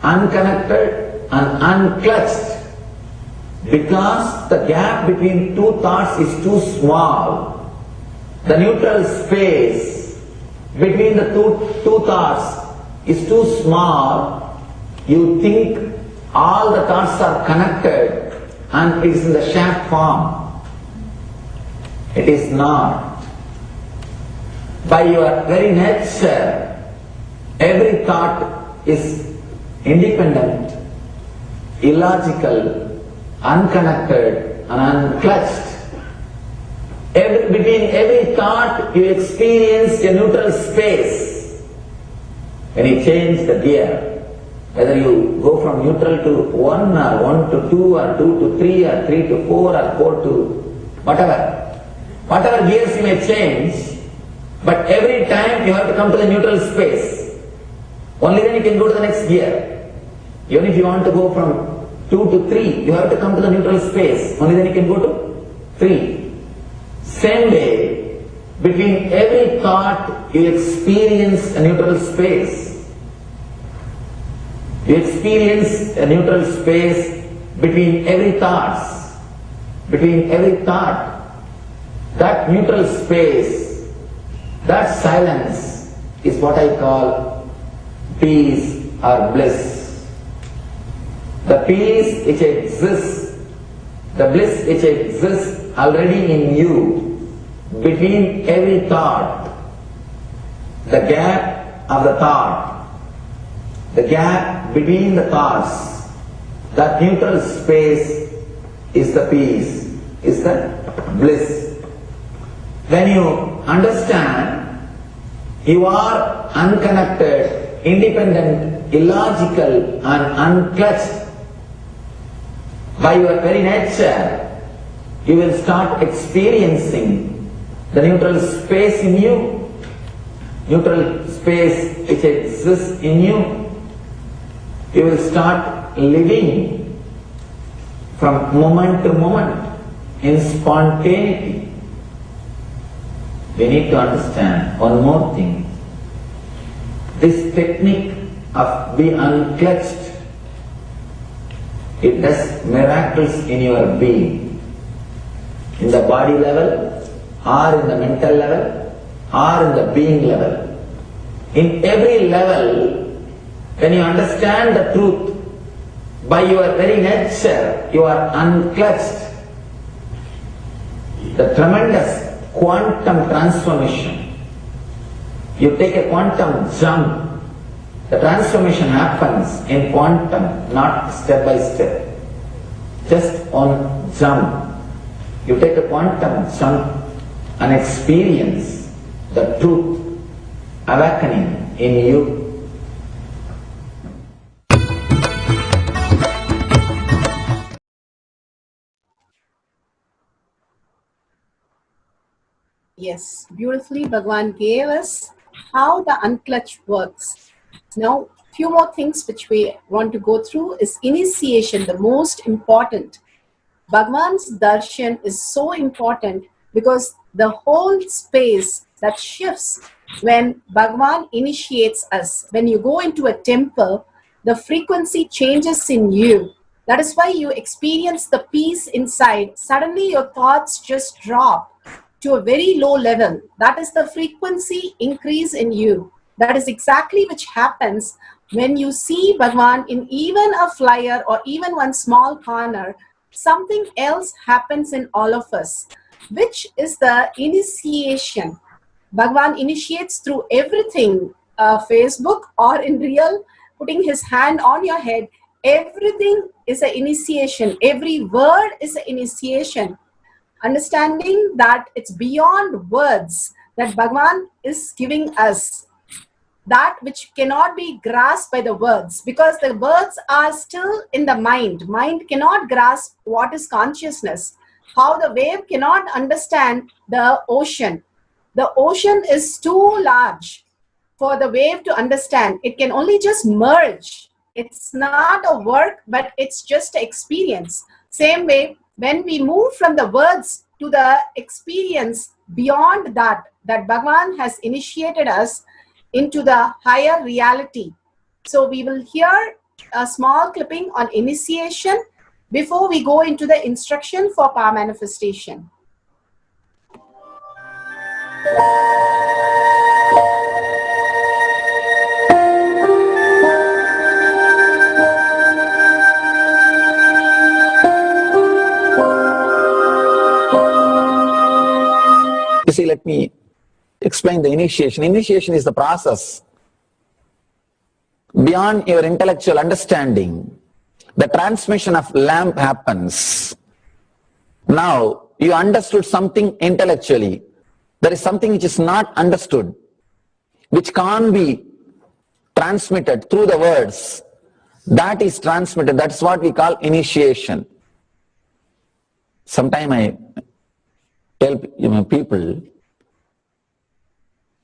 unconnected and unclutched. Because the gap between two thoughts is too small, the neutral space between the two thoughts is too small, you think all the thoughts are connected and it is in the shared form. It is not. By your very nature, every thought is independent, illogical, unconnected and unclutched. Between every thought you experience a neutral space. When you change the gear, whether you go from neutral to 1 or 1 to 2 or 2 to 3 or 3 to 4 or 4 to whatever gears you may change, but every time you have to come to the neutral space. Only then you can go to the next gear. Even if you want to go from 2 to 3, you have to come to the neutral space. Only then you can go to 3. Same way, between every thought you experience a neutral space. You experience a neutral space between every thoughts. Between every thought, that neutral space, that silence is what I call peace or bliss. The peace which exists, the bliss which exists already in you, between every thought, the gap of the thought, the gap between the thoughts, that neutral space is the peace, is the bliss. When you understand you are unconnected, independent, illogical and unclutched, by your very nature, you will start experiencing the neutral space in you, neutral space which exists in you. You will start living from moment to moment in spontaneity. We need to understand one more thing. This technique of be unclutched, it does miracles in your being. In the body level, or in the mental level, or in the being level. In every level, when you understand the truth, by your very nature, you are unclutched. The tremendous quantum transformation. You take a quantum jump, the transformation happens in quantum, not step by step. Just on jump. You take a quantum jump and experience the truth awakening in you. Yes, beautifully Bhagwan gave us how the unclutch works. Now, few more things which we want to go through is initiation, the most important. Bhagwan's darshan is so important because the whole space that shifts when Bhagwan initiates us. When you go into a temple, the frequency changes in you. That is why you experience the peace inside. Suddenly your thoughts just drop to a very low level. That is the frequency increase in you. That is exactly which happens when you see Bhagwan in even a flyer or even one small corner. Something else happens in all of us, which is the initiation. Bhagwan initiates through everything, Facebook or in real, putting his hand on your head. Everything is an initiation. Every word is an initiation. Understanding that it's beyond words that Bhagwan is giving us. That which cannot be grasped by the words, because the words are still in the mind. Mind cannot grasp what is consciousness. How the wave cannot understand the ocean. The ocean is too large for the wave to understand. It can only just merge. It's not a work, but it's just an experience. Same way, when we move from the words to the experience beyond that Bhagavan has initiated us into the higher reality. So we will hear a small clipping on initiation before we go into the instruction for power manifestation. You see, let me explain the initiation. Initiation is the process beyond your intellectual understanding. The transmission of lamp happens. Now, you understood something intellectually. There is something which is not understood, which can't be transmitted through the words. That is transmitted. That's what we call initiation. Sometimes I tell people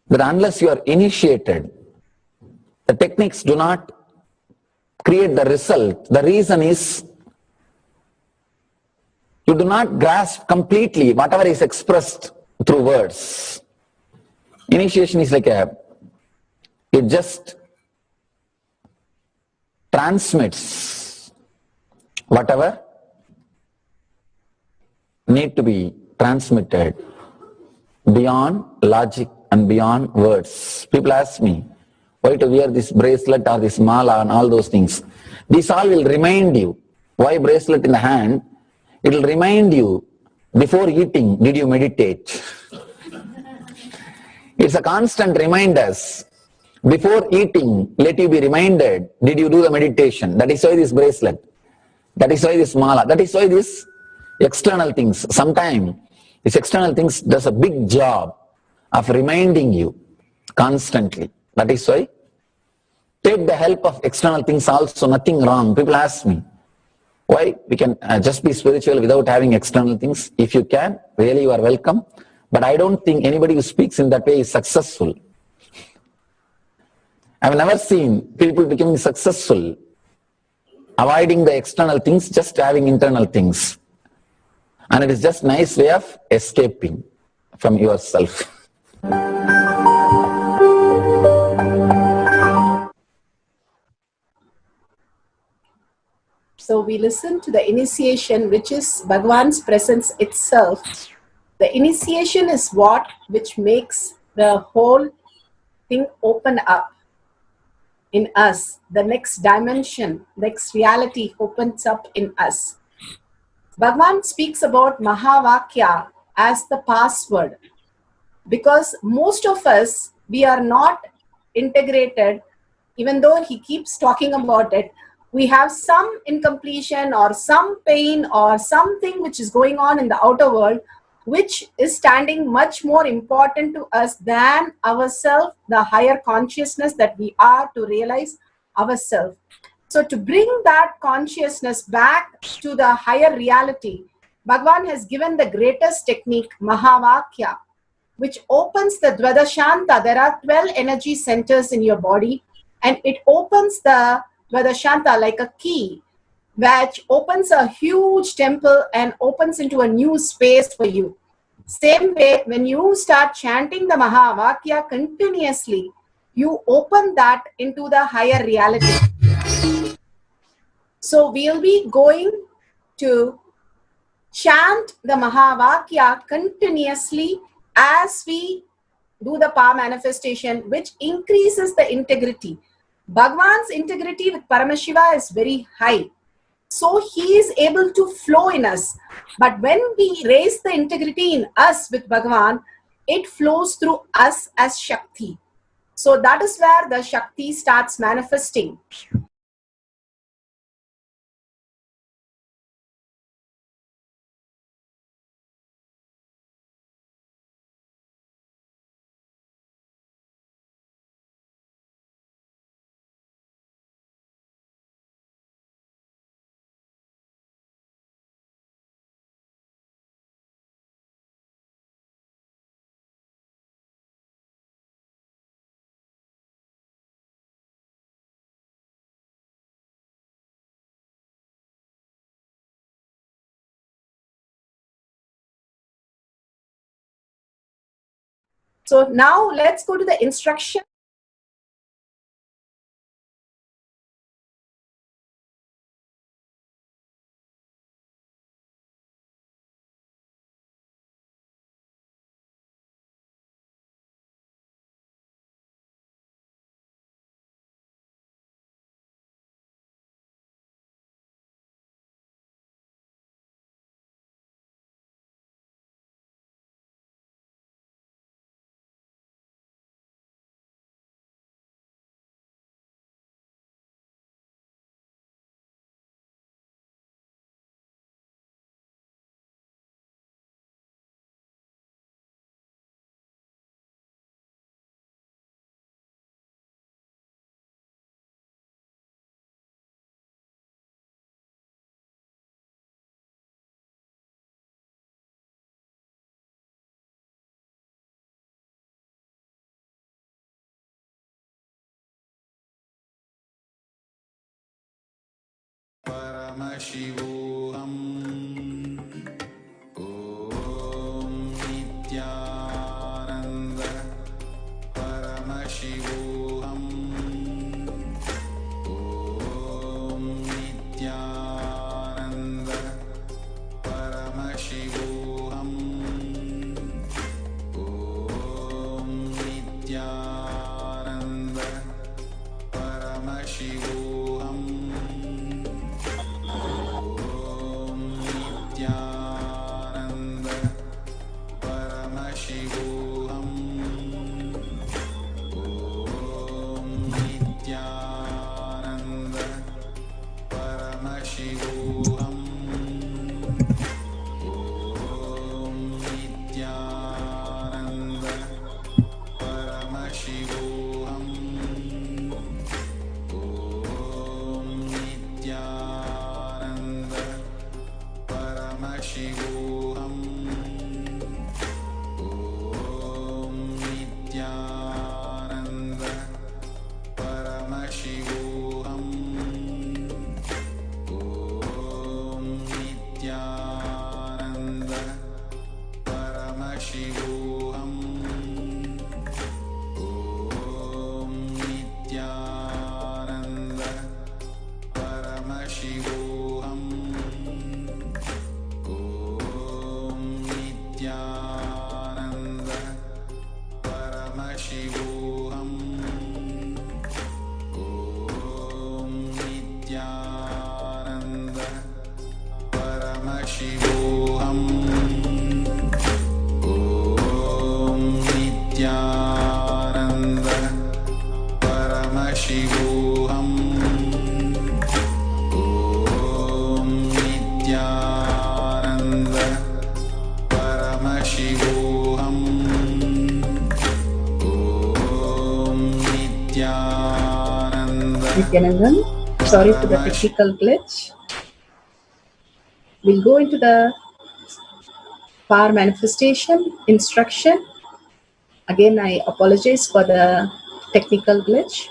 that unless you are initiated, the techniques do not create the result. The reason is you do not grasp completely whatever is expressed through words. Initiation is like it just transmits whatever need to be transmitted beyond logic and beyond words. People ask me why to wear this bracelet or this mala and all those things. These all will remind you. Why bracelet in the hand? It will remind you, before eating, did you meditate? It's a constant reminder. Before eating, let you be reminded, did you do the meditation? That is why this bracelet. That is why this mala. That is why this external things. Sometimes this external things does a big job of reminding you constantly. That is why take the help of external things also, nothing wrong. People ask me, why we can just be spiritual without having external things? If you can, really you are welcome. But I don't think anybody who speaks in that way is successful. I've never seen people becoming successful avoiding the external things, just having internal things. And it is just a nice way of escaping from yourself. So we listen to the initiation, which is Bhagavan's presence itself. The initiation is what which makes the whole thing open up in us. The next dimension, next reality opens up in us. Bhagavan speaks about Mahavakya as the password, because most of us, we are not integrated. Even though he keeps talking about it, we have some incompletion or some pain or something which is going on in the outer world, which is standing much more important to us than ourselves, the higher consciousness that we are to realize ourselves. So to bring that consciousness back to the higher reality, Bhagavan has given the greatest technique, Mahavakya, which opens the Dvadashanta. There are 12 energy centers in your body, and it opens the Dvadashanta like a key, which opens a huge temple and opens into a new space for you. Same way, when you start chanting the Mahavakya continuously, you open that into the higher reality. So we'll be going to chant the Mahavakya continuously as we do the power manifestation, which increases the integrity. Bhagavan's integrity with Paramashiva is very high. So he is able to flow in us. But when we raise the integrity in us with Bhagavan, it flows through us as Shakti. So that is where the Shakti starts manifesting. So now let's go to the instruction. Paramashivoham. Om Nithyananda Paramashivoham. Om Nithyananda Paramashivoham. Om Nithyananda Paramashivoham. Nithyananda Paramashivoham. Om Nithyananda Paramashivoham. Om Nithyananda Paramashivoham. Om Nithyananda Paramashivoham. Om Nithyananda Paramashivoham. Om Nithyananda Paramashivoham. Om Nithyananda Paramashivoham. Om Nithyananda Paramashivoham. Om Nithyananda Paramashivoham. Om Nithyananda Paramashivoham. Om Nithyananda Paramashivoham. Om Nithyananda Nithyanandan, sorry for the technical glitch. We'll go into the power manifestation instruction. Again, I apologize for the technical glitch.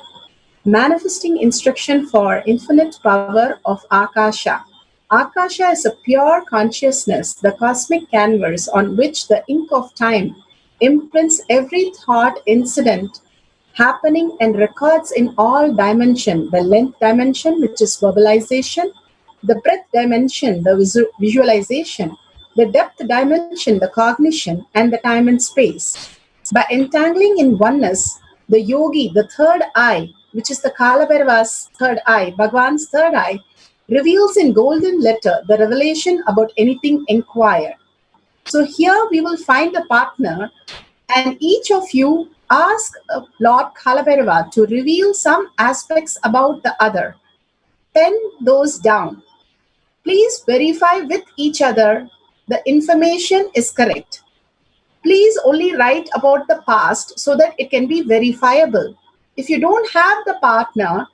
Manifesting instruction for infinite power of Akasha. Akasha is a pure consciousness, the cosmic canvas on which the ink of time imprints every thought incident happening and records in all dimension, the length dimension, which is verbalization, the breadth dimension, the visualization, the depth dimension, the cognition, and the time and space. By entangling in oneness, the yogi, the third eye, which is the Kalabhairava's third eye, Bhagwan's third eye, reveals in golden letter the revelation about anything inquired. So here we will find a partner, and each of you ask Lord Kalabhairava to reveal some aspects about the other. Pen those down. Please verify with each other the information is correct. Please only write about the past so that it can be verifiable. If you don't have the partner,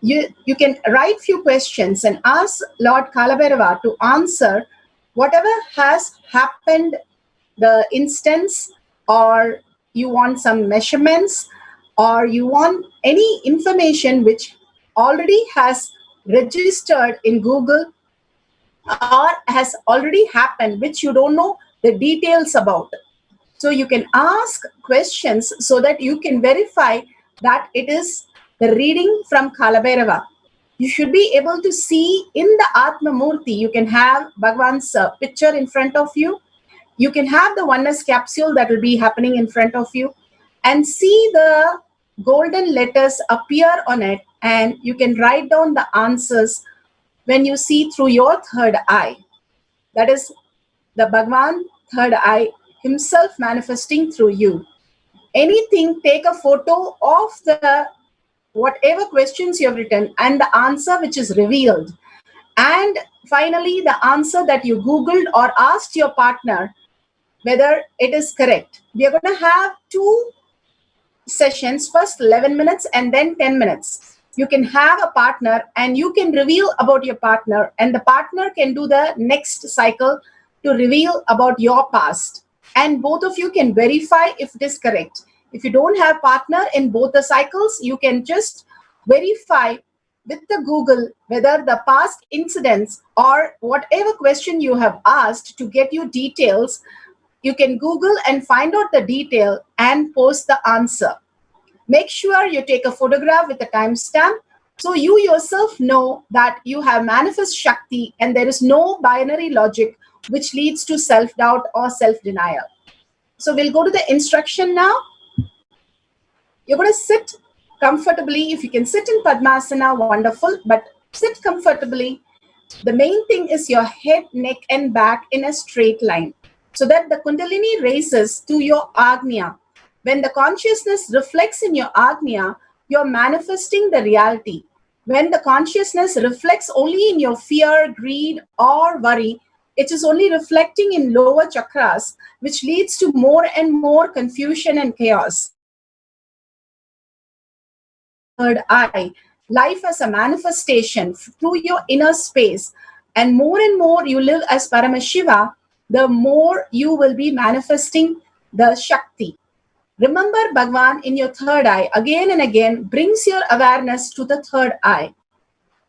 you can write few questions and ask Lord Kalabhairava to answer whatever has happened, the instance, or you want some measurements, or you want any information which already has registered in Google or has already happened, which you don't know the details about. So you can ask questions so that you can verify that it is the reading from Kalabhairava. You should be able to see in the Atma Murti, you can have Bhagavan's picture in front of you. You can have the oneness capsule that will be happening in front of you and see the golden letters appear on it, and you can write down the answers when you see through your third eye. That is the Bhagavan third eye himself manifesting through you. Anything, take a photo of the whatever questions you have written and the answer which is revealed. And finally, the answer that you Googled or asked your partner whether it is correct. We are going to have 2 sessions, first 11 minutes and then 10 minutes. You can have a partner and you can reveal about your partner, and the partner can do the next cycle to reveal about your past. And both of you can verify if it is correct. If you don't have partner in both the cycles, you can just verify with the Google whether the past incidents or whatever question you have asked to get you details, you can Google and find out the detail and post the answer. Make sure you take a photograph with a timestamp so you yourself know that you have manifest Shakti and there is no binary logic which leads to self-doubt or self-denial. So we'll go to the instruction now. You're going to sit comfortably. If you can sit in Padmasana, wonderful, but sit comfortably. The main thing is your head, neck and back in a straight line so that the Kundalini raises to your Agnya. When the consciousness reflects in your Agnya, you're manifesting the reality. When the consciousness reflects only in your fear, greed or worry, it is only reflecting in lower chakras, which leads to more and more confusion and chaos. Third eye, life as a manifestation through your inner space, and more you live as Paramashiva, the more you will be manifesting the Shakti. Remember Bhagavan in your third eye again and again brings your awareness to the third eye.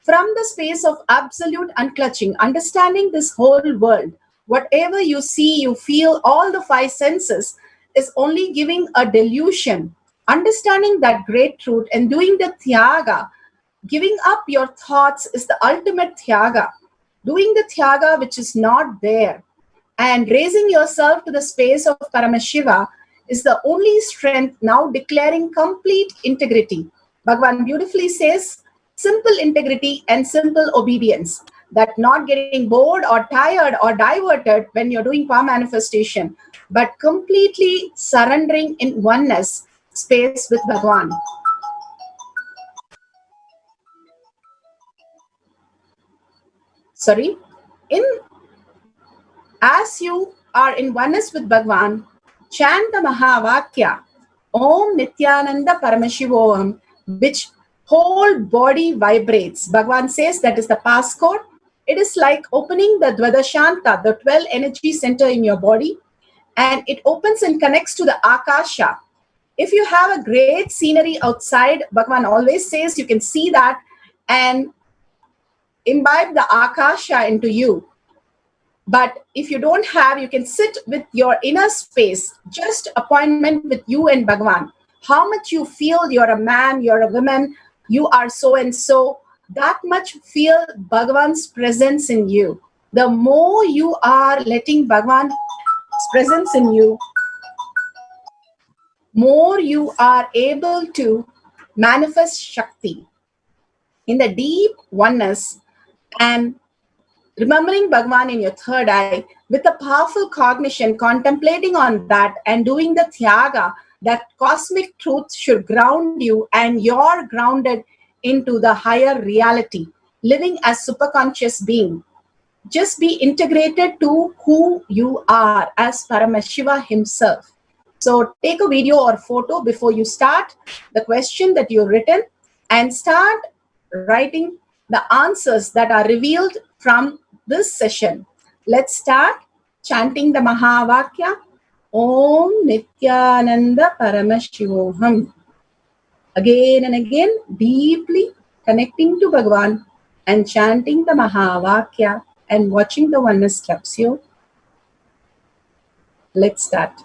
From the space of absolute unclutching, understanding this whole world, whatever you see, you feel, all the 5 senses is only giving a delusion. Understanding that great truth and doing the Tyaga, giving up your thoughts is the ultimate Tyaga. Doing the Tyaga which is not there and raising yourself to the space of Paramashiva is the only strength, now declaring complete integrity. Bhagavan beautifully says, simple integrity and simple obedience, that not getting bored or tired or diverted when you're doing power manifestation, but completely surrendering in oneness space with Bhagavan. As you are in oneness with Bhagavan, chant the Mahavakya, Om Nithyananda Paramashivoham, which whole body vibrates. Bhagavan says that is the passcode. It is like opening the Dvadashanta, the 12 energy center in your body, and it opens and connects to the Akasha. If you have a great scenery outside, Bhagavan always says you can see that and imbibe the Akasha into you. But if you don't have, you can sit with your inner space, just appointment with you and Bhagavan. How much you feel you're a man, you're a woman, you are so and so, that much feel Bhagavan's presence in you. The more you are letting Bhagavan's presence in you, more you are able to manifest Shakti in the deep oneness and remembering Bhagavan in your third eye with a powerful cognition, contemplating on that and doing the Tyaga, that cosmic truth should ground you and you're grounded into the higher reality, living as superconscious being. Just be integrated to who you are as Paramashiva himself. So take a video or photo before you start the question that you've written and start writing the answers that are revealed from this session. Let's start chanting the Mahavakya. Om Nithyananda Paramashivoham. Again and again, deeply connecting to Bhagavan and chanting the Mahavakya and watching the oneness capsule. Let's start.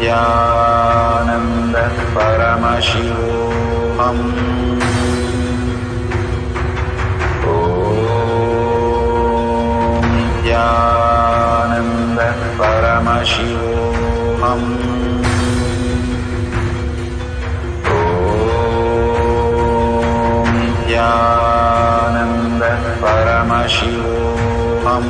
Nithyananda Paramashivoham. Nithyananda Paramashivoham. Nithyananda Paramashivoham.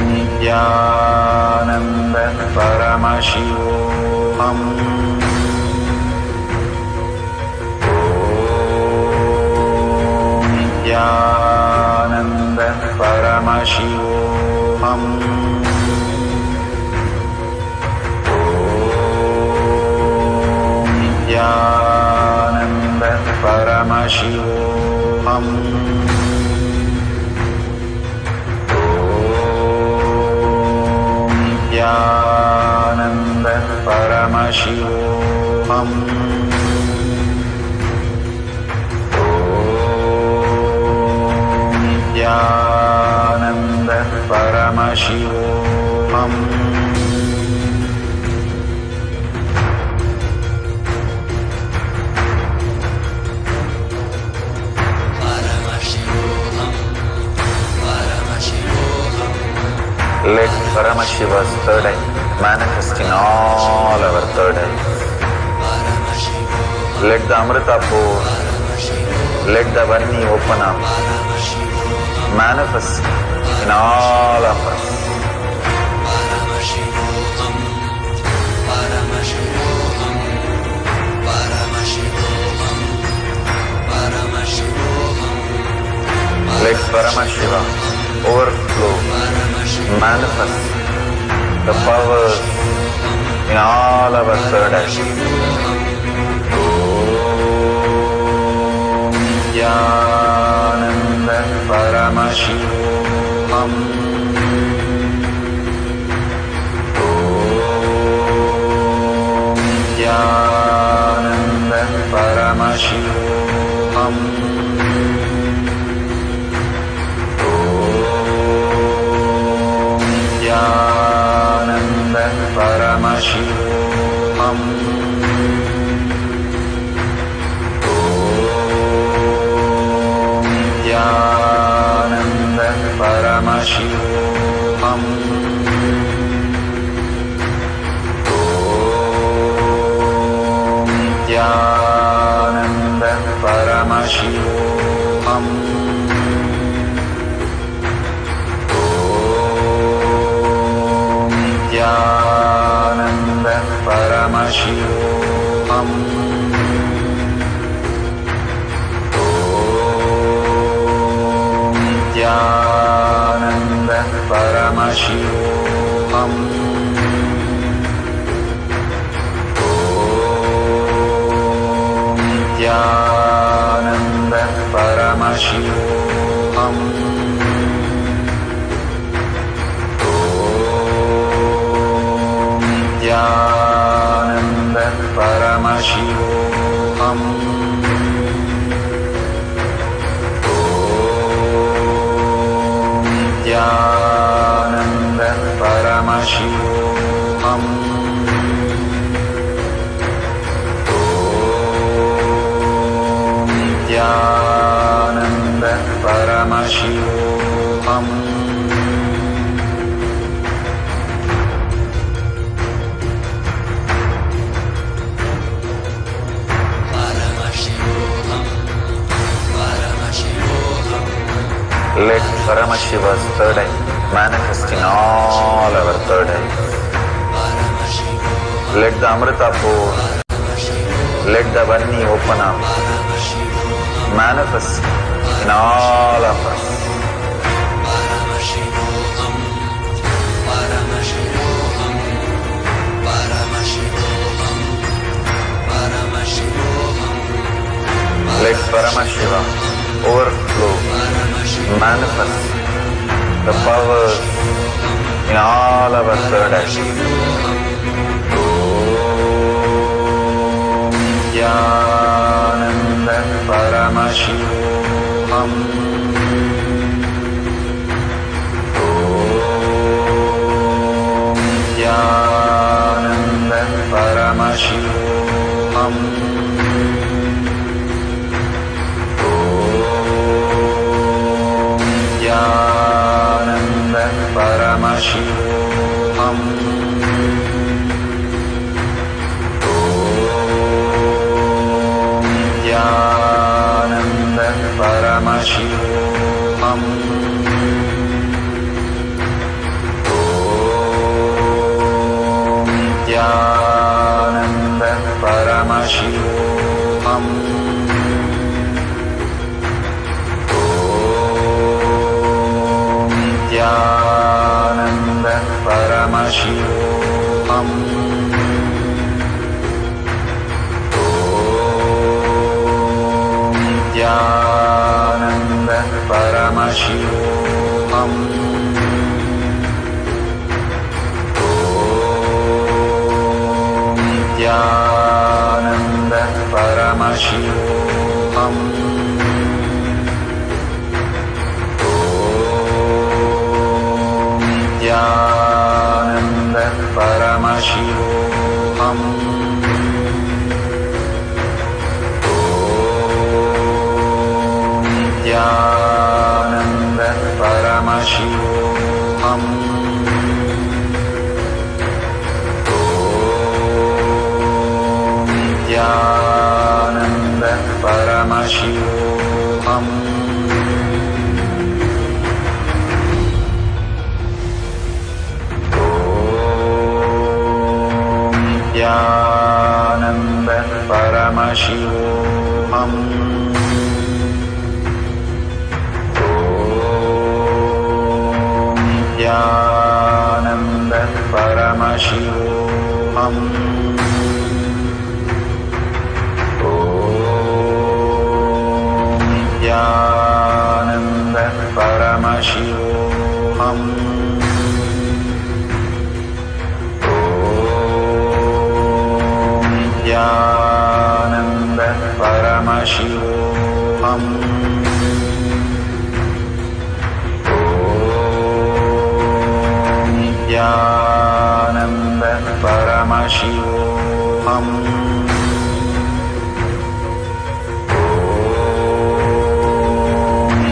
Nithyananda Paramashivoham. Nithyananda Paramashivoham. Nithyananda Paramashivoham. Nithyananda Paramashivoham. Nithyananda Paramashivoham. Let Paramashiva's third eye manifest in all our third eyes. Let the Amrita pour, let the Varni open up, manifest in all of us. Let Paramashiva overflow, manifest the powers in all our third eyes. Nithyananda Paramashivoham. Nithyananda Paramashivoham. Nithyananda Paramashivoham. Nithyananda Paramashivoham. Nithyananda Paramashivoham. Nithyananda Paramashivoham. Nithyananda Paramashivoham. Nithyananda Paramashivoham. Nithyananda Paramashivoham. Nithyananda Paramashivoham. Nithyananda Paramashivoham. Let Paramashiva's third eye manifest in all our third eyes. Let the Amrita pour, let the Varni open up, manifest in all of us. Let Paramashiva overflow, manifest the powers in all our third eyes. Nithyananda Paramashivoham. Nithyananda Paramashivoham. Nithyananda Paramashivoham. Nithyananda Paramashivoham. Nithyananda Paramashivoham. Nithyananda Paramashivoham. Nithyananda Paramashivoham. Nithyananda Paramashivoham. Nithyananda Paramashivoham. Nithyananda Paramashivoham. Nithyananda Paramashivoham. Nithyananda Paramashivoham. Nithyananda Paramashivoham. Nithyananda Paramashivoham. Nithyananda Paramashivoham. Nithyananda Paramashivoham.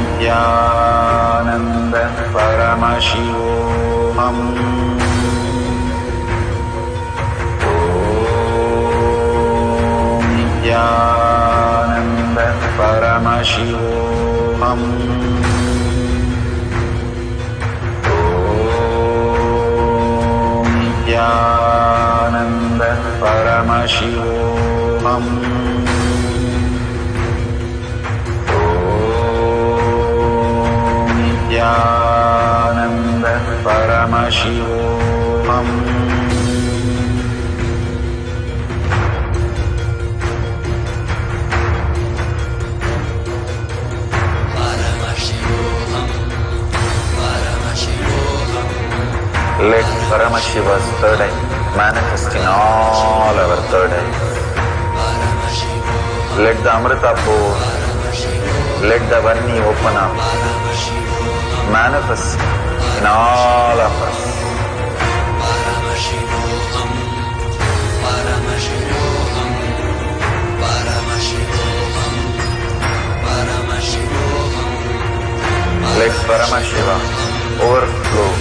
Nithyananda Paramashivoham. Nithyananda Paramashivoham. Nithyananda Paramashivoham. Nithyananda Paramashivoham. Let Paramashiva's third eye manifest in all our third eyes. Let the Amrita pour, let the Varni open up, manifest in all of us. Let Paramashiva overflow,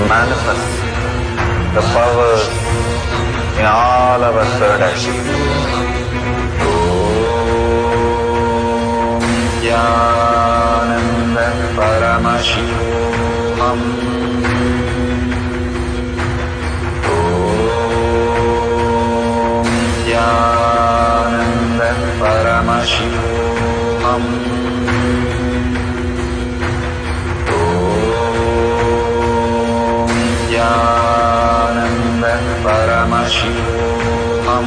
manifest the powers in all our third eye. Nithyananda Paramashivoham. Nithyananda Paramashivoham. Nithyananda Paramashivoham.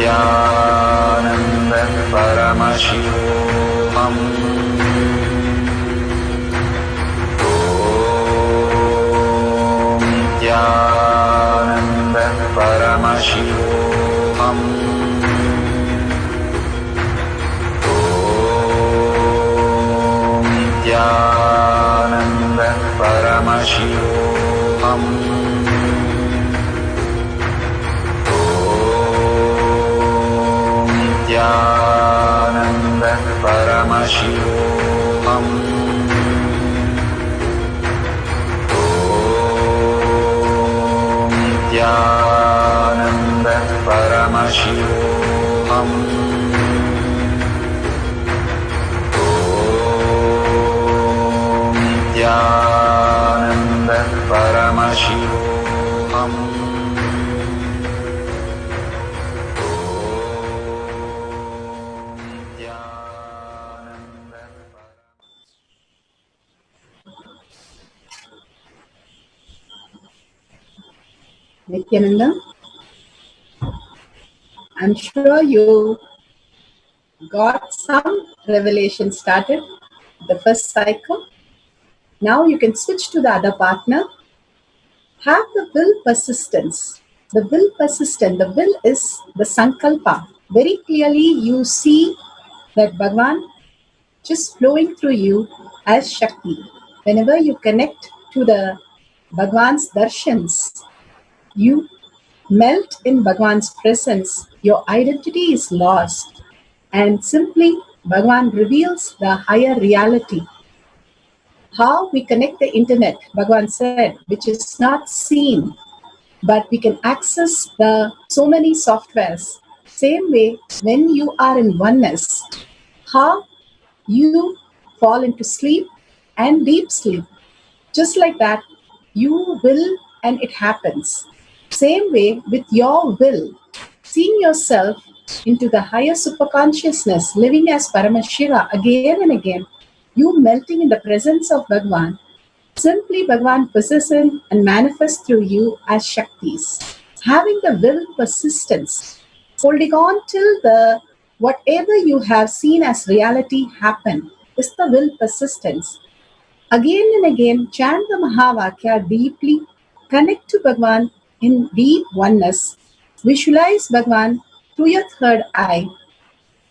Nithyananda Paramashivoham. Nithyananda Paramashivoham. Om Nithyananda Paramashivoham. Om Nithyananda Paramashivoham. Nithyananda, I'm sure you got some revelation started, the first cycle. Now you can switch to the other partner. Have the will persistence. The will persistent. The will is the sankalpa. Very clearly you see that Bhagavan just flowing through you as Shakti. Whenever you connect to the Bhagavan's darshans, you melt in Bhagavan's presence. Your identity is lost. And simply Bhagavan reveals the higher reality. How we connect the internet, Bhagavan said, which is not seen, but we can access the so many softwares. Same way, when you are in oneness, how you fall into sleep and deep sleep. Just like that, you will and it happens. Same way with your will, seeing yourself into the higher superconsciousness, living as Paramashiva again and again, you melting in the presence of Bhagavan, simply Bhagavan possesses and manifests through you as Shaktis. Having the will persistence, holding on till the whatever you have seen as reality happen, is the will persistence. Again and again, chant the Mahavakya deeply, connect to Bhagavan in deep oneness, visualize Bhagavan through your third eye.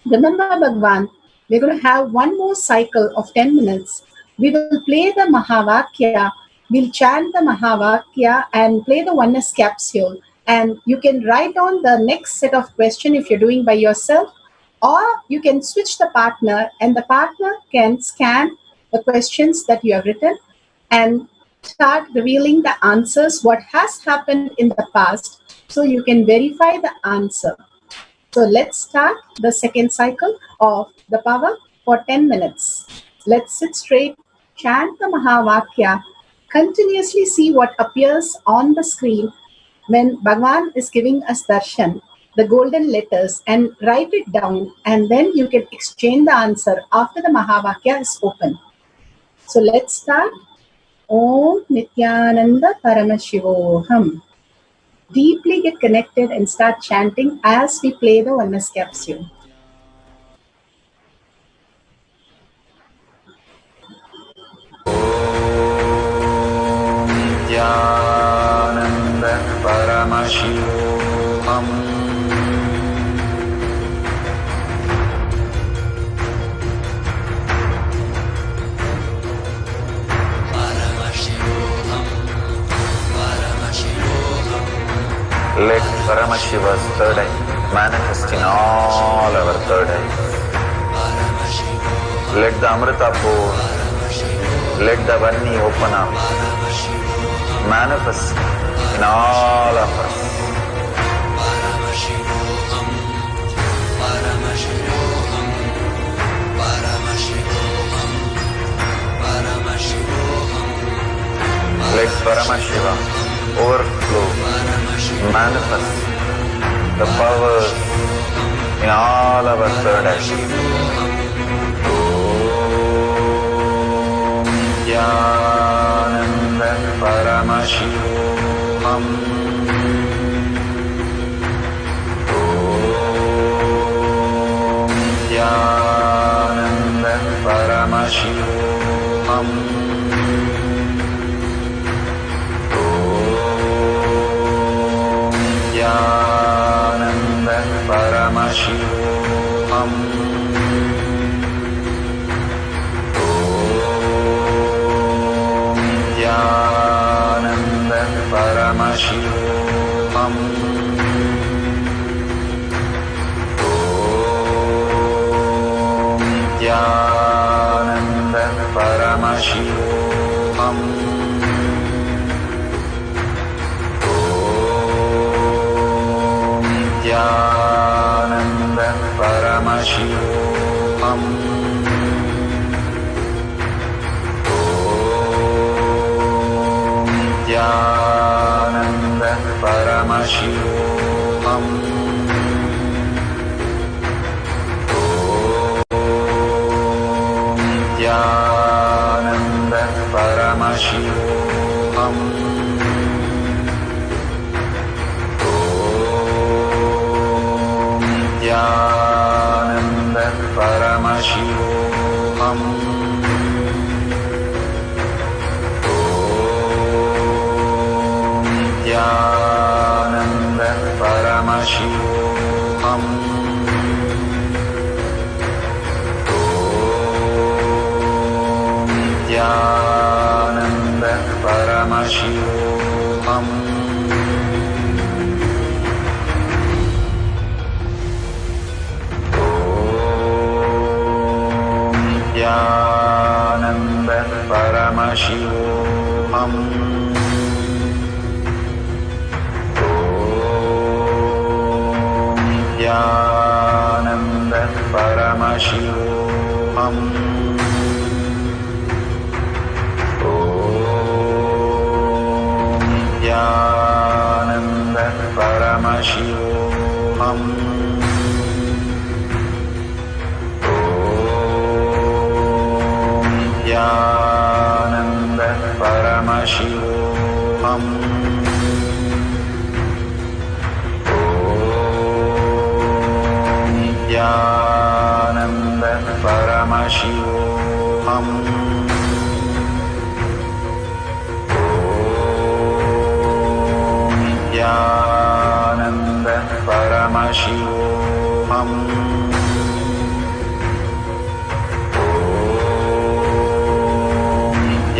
Remember Bhagavan, we're going to have one more cycle of 10 minutes. We will play the Mahavakya, we'll chant the Mahavakya and play the oneness capsule. And you can write on the next set of questions if you're doing by yourself, or you can switch the partner and the partner can scan the questions that you have written and start revealing the answers, what has happened in the past, so you can verify the answer. So let's start the second cycle of the power for 10 minutes. Let's sit straight, chant the Mahavakya, continuously see what appears on the screen when Bhagavan is giving us darshan, the golden letters, and write it down, and then you can exchange the answer after the Mahavakya is open. So let's start. Om Nithyananda Paramashivoham. Deeply get connected and start chanting as we play the oneness capsule. Om Nithyananda Paramashivoham. Let Paramashiva's third eye manifest in all our third eyes. Let the Amrita pour, let the Vanni open up, manifest in all of us. Let Paramashiva overflow, manifest the powers in all our third eyes. Om Nithyananda Paramashivoham. Om Nithyananda Paramashivoham. Nithyananda Paramashivoham. Om Nithyananda Paramashivoham. Om Paramashivoham. Om Nithyananda Paramashivoham. Om Nithyananda Paramashivoham. Nithyananda Paramashivoham. Om Nithyananda Paramashivoham. Om Nithyananda Paramashivoham. Nithyananda Paramashivoham. Om Nithyananda Paramashivoham. Om Nithyananda Paramashivoham. Nithyananda Paramashivoham. Om Nithyananda Paramashivoham. Om Nithyananda Paramashivoham. Nithyananda Paramashivoham. Om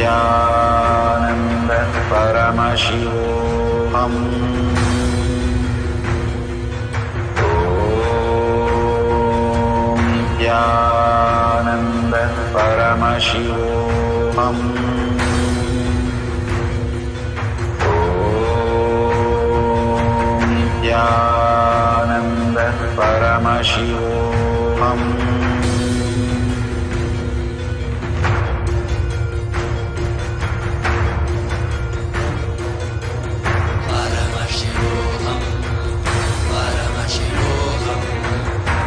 Nithyananda Paramashivoham. Om Nithyananda Paramashivoham. Nithyananda Paramashivoham.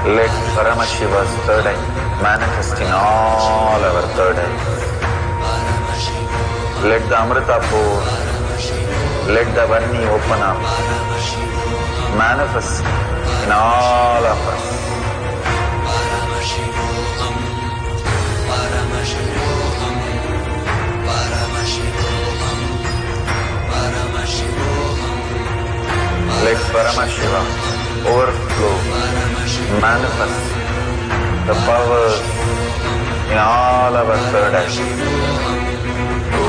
Let Paramashiva's third eye manifest in all our third eyes. Let the Amrita pour, let the Vanni open up, manifest in all of us. Paramashivoham, Paramashivoham, Paramashivoham, Paramashivoham. Let Paramashiva overflow, manifest the powers in all our third eyes. Om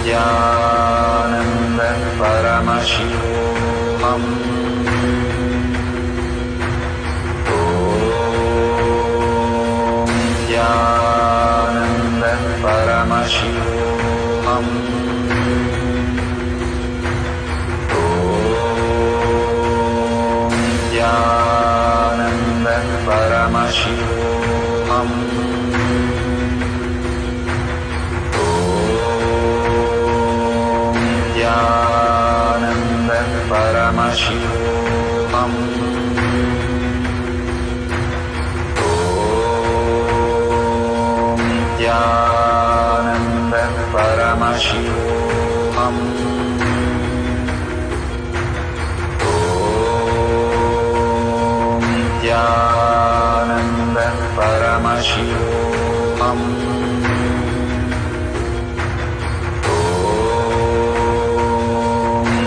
Nithyananda Paramashivoham. Om Nithyananda Paramashivoham. Om Nithyananda Paramashivoham. Om Nithyananda Paramashivoham. Om Nithyananda Paramashivoham. Om Nithyananda Paramashivoham. Om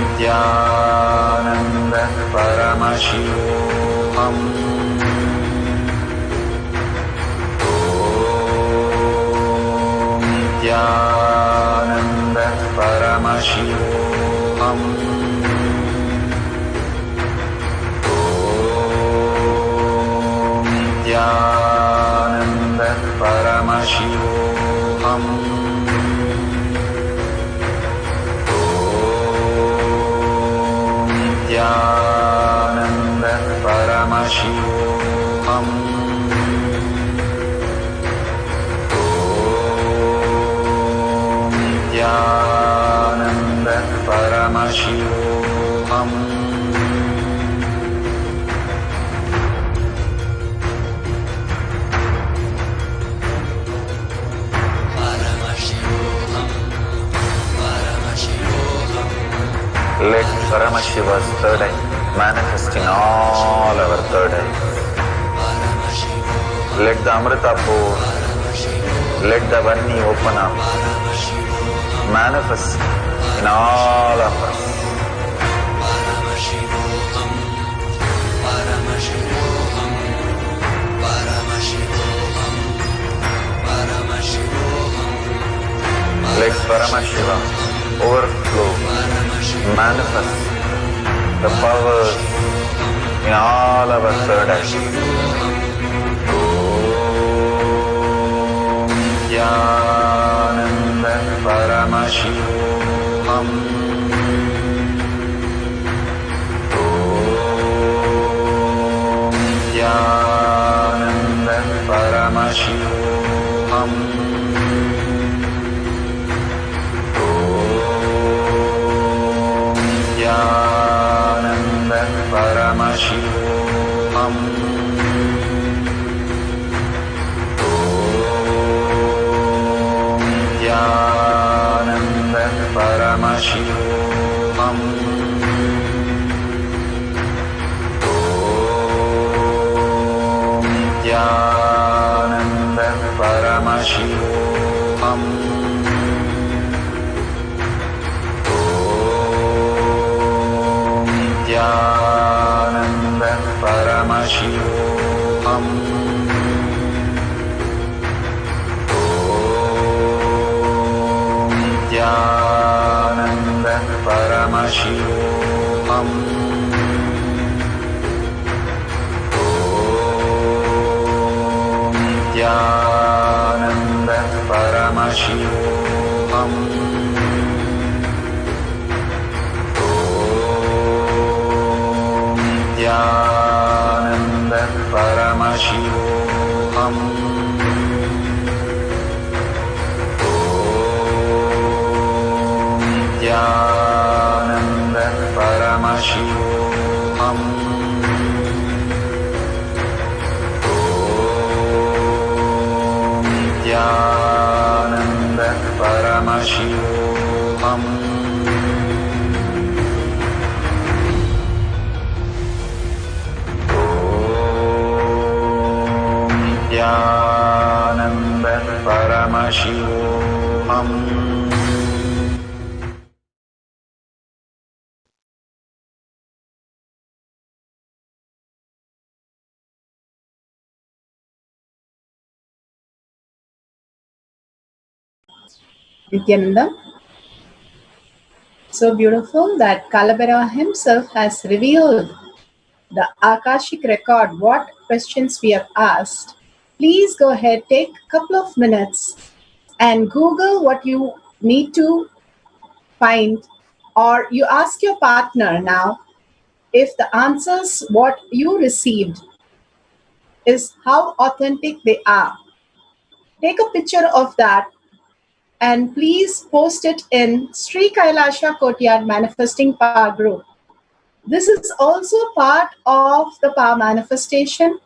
Nithyananda Paramashivoham. Om Nithyananda Paramashivoham. Om Nithyananda Paramashivoham. Paramashivoham. Nithyananda Paramashivoham. Nithyananda Paramashivoham. Let Paramashiva's third eye manifest in all our third eyes. Let the Amrita pour, let the Vanni open up, manifest in all of us. Let Paramashiva overflow, manifest the powers in all our third eyes. Om Nithyananda Paramashivoham. Om Nithyananda Paramashivoham. Nithyananda Paramashivoham. Om Nithyananda Paramashivoham. Om Nithyananda Paramashivoham. Nithyananda Paramashivoham. Om Nithyananda Paramashivoham. Om Nithyananda Paramashivoham. Nithyananda Paramashivoham. Om Nithyananda Paramashivoham. Om Nithyananda Paramashivoham. Nithyananda Paramashivoham. Nithyananda. So beautiful that Kalabhairava himself has revealed the Akashic record, what questions we have asked. Please go ahead, take a couple of minutes and Google what you need to find, or you ask your partner now if the answers what you received is how authentic they are. Take a picture of that and please post it in Sri Kailasha Kotyard Manifesting Power Group. This is also part of the power manifestation.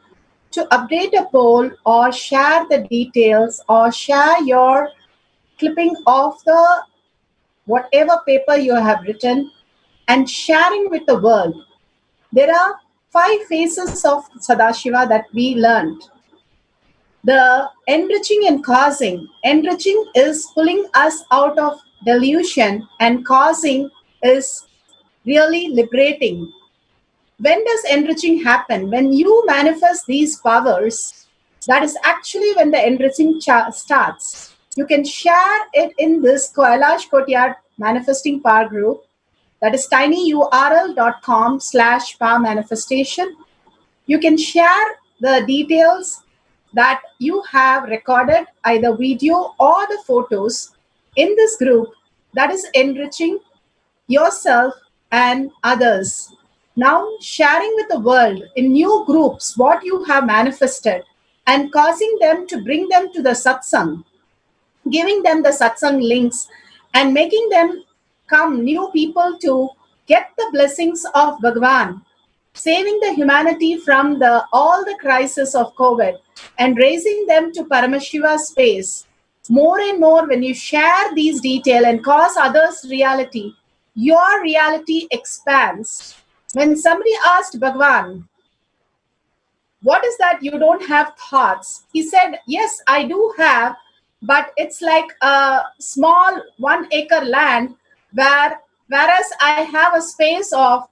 To update a poll or share the details or share your clipping of the whatever paper you have written and sharing with the world. There are 5 phases of Sadashiva that we learned. The enriching and causing. Enriching is pulling us out of delusion, and causing is really liberating. When does enriching happen? When you manifest these powers, that is actually when the enriching starts. You can share it in this Kailash Kotyard Manifesting Power Group. That is tinyurl.com/power manifestation. You can share the details that you have recorded either video or the photos in this group that is enriching yourself and others. Now sharing with the world in new groups what you have manifested and causing them to bring them to the satsang, giving them the satsang links and making them come new people to get the blessings of Bhagavan, saving the humanity from all the crisis of COVID and raising them to Paramashiva space. More and more, when you share these details and cause others reality, your reality expands. When somebody asked Bhagavan, what is that you don't have thoughts? He said, yes, I do have, but it's like a small 1 acre land whereas I have a space of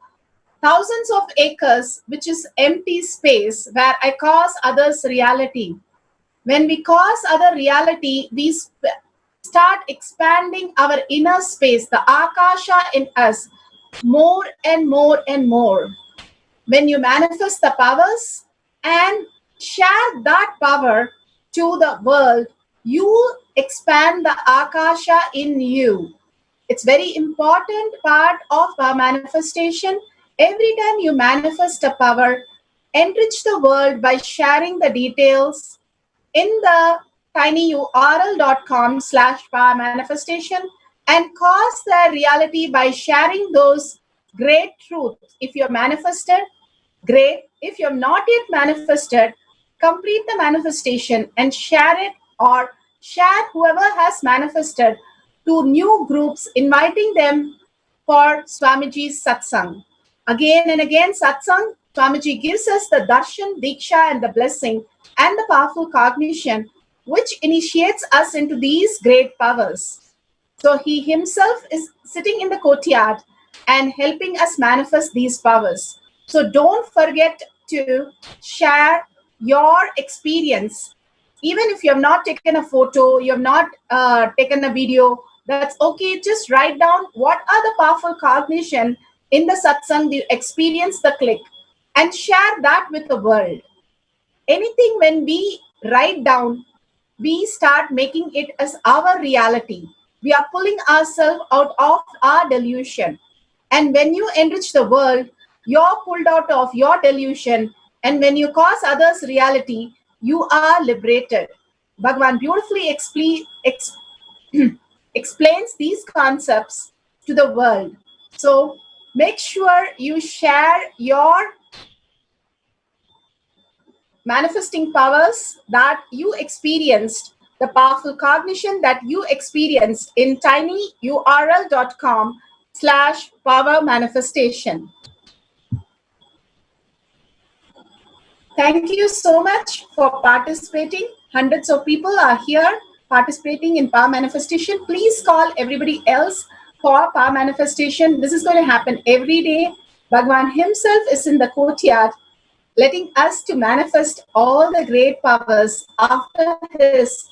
thousands of acres, which is empty space where I cause others reality. When we cause other reality, we start expanding our inner space, the akasha in us, more and more and more. When you manifest the powers and share that power to the world, you expand the akasha in you. It's very important part of our manifestation. Every time you manifest a power, enrich the world by sharing the details in the tinyurl.com/power manifestation and cause the reality by sharing those great truths. If you're manifested, great. If you're not yet manifested, complete the manifestation and share it, or share whoever has manifested to new groups, inviting them for Swamiji's satsang. Again and again, satsang, Swamiji gives us the darshan, diksha, and the blessing and the powerful cognition, which initiates us into these great powers. So he himself is sitting in the courtyard and helping us manifest these powers. So don't forget to share your experience. Even if you have not taken a photo, you have not taken a video, that's okay. Just write down what are the powerful cognition in the satsang, you experience the click, and share that with the world. Anything when we write down, we start making it as our reality. We are pulling ourselves out of our delusion. And when you enrich the world, you're pulled out of your delusion. And when you cause others reality, you are liberated. Bhagavan beautifully explains these concepts to the world. So make sure you share your manifesting powers that you experienced, the powerful cognition that you experienced in tinyurl.com/power manifestation. Thank you so much for participating. Hundreds of people are here participating in power manifestation. Please call everybody else for power manifestation. This is going to happen every day. Bhagavan himself is in the courtyard, letting us to manifest all the great powers after his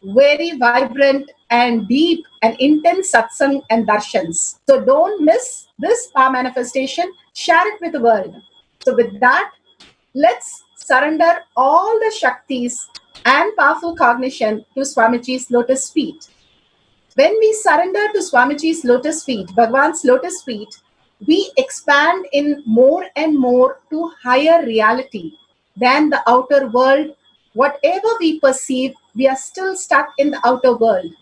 very vibrant and deep and intense satsang and darshans. So don't miss this power manifestation. Share it with the world. So with that, let's surrender all the shaktis and powerful cognition to Swamiji's lotus feet. When we surrender to Swamiji's lotus feet, Bhagavan's lotus feet, we expand in more and more to higher reality than the outer world. Whatever we perceive, we are still stuck in the outer world.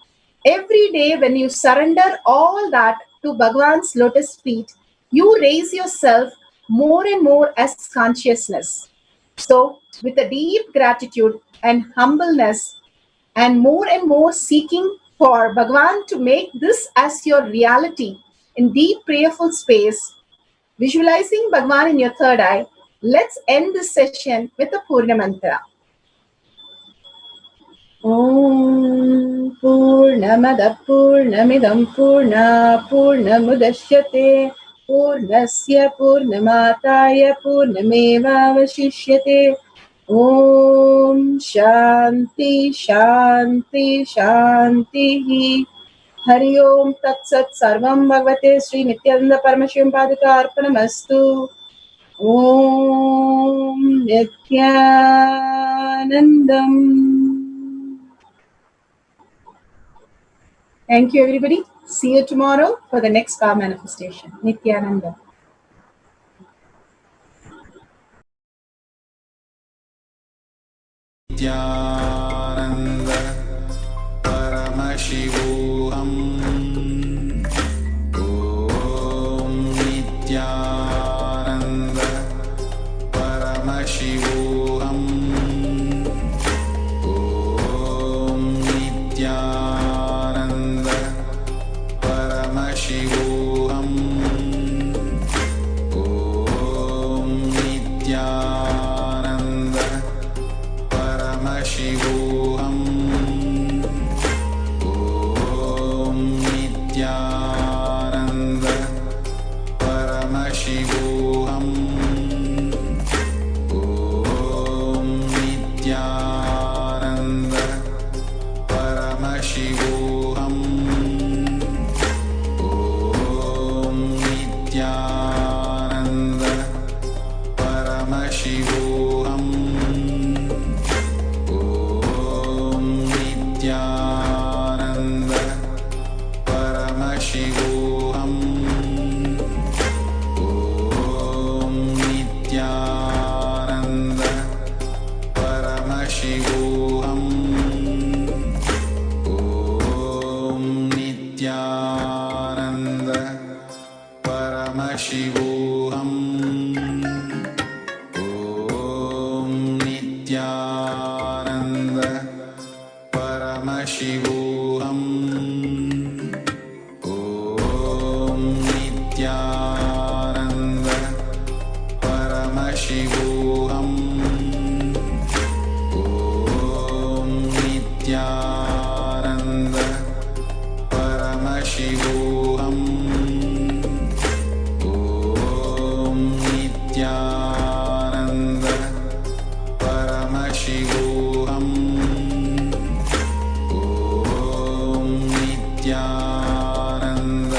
Every day when you surrender all that to Bhagavan's lotus feet, you raise yourself more and more as consciousness. So with a deep gratitude and humbleness and more seeking for Bhagavan to make this as your reality in deep prayerful space, visualizing Bhagavan in your third eye, let's end this session with a Purna Mantra. Om Purnamada Purnamidam Purna Purnamudashyate Purnasya Purnamataya Purnameva Vashishyate. Om Shanti Shanti Shanti. Hari Om Tat Sat Sarvam Bhagavate Sri Nithyananda Paramashivam Padika Arpanamastu. Om Nithya Nithyanandam. Thank you, everybody. See you tomorrow for the next power manifestation. Nithyanandam. Nithyananda Paramashivoham. Om Nithyananda Paramashivoham. Om Nithyananda Paramashivoham. Om Nithyananda Paramashivoham. Om Nithyananda Paramashivoham. Om Nithyananda Paramashivoham. Om Nithyananda Paramashivoham. Om Nithyananda Paramashivoham. Om Nithyananda Paramashivoham. Om Nithyananda Paramashivoham. Om Nithyananda Paramashivoham. Om Nithyananda Paramashivoham. Om Nithyananda Paramashivoham. Om Nithyananda Paramashivoham. Om Nithyananda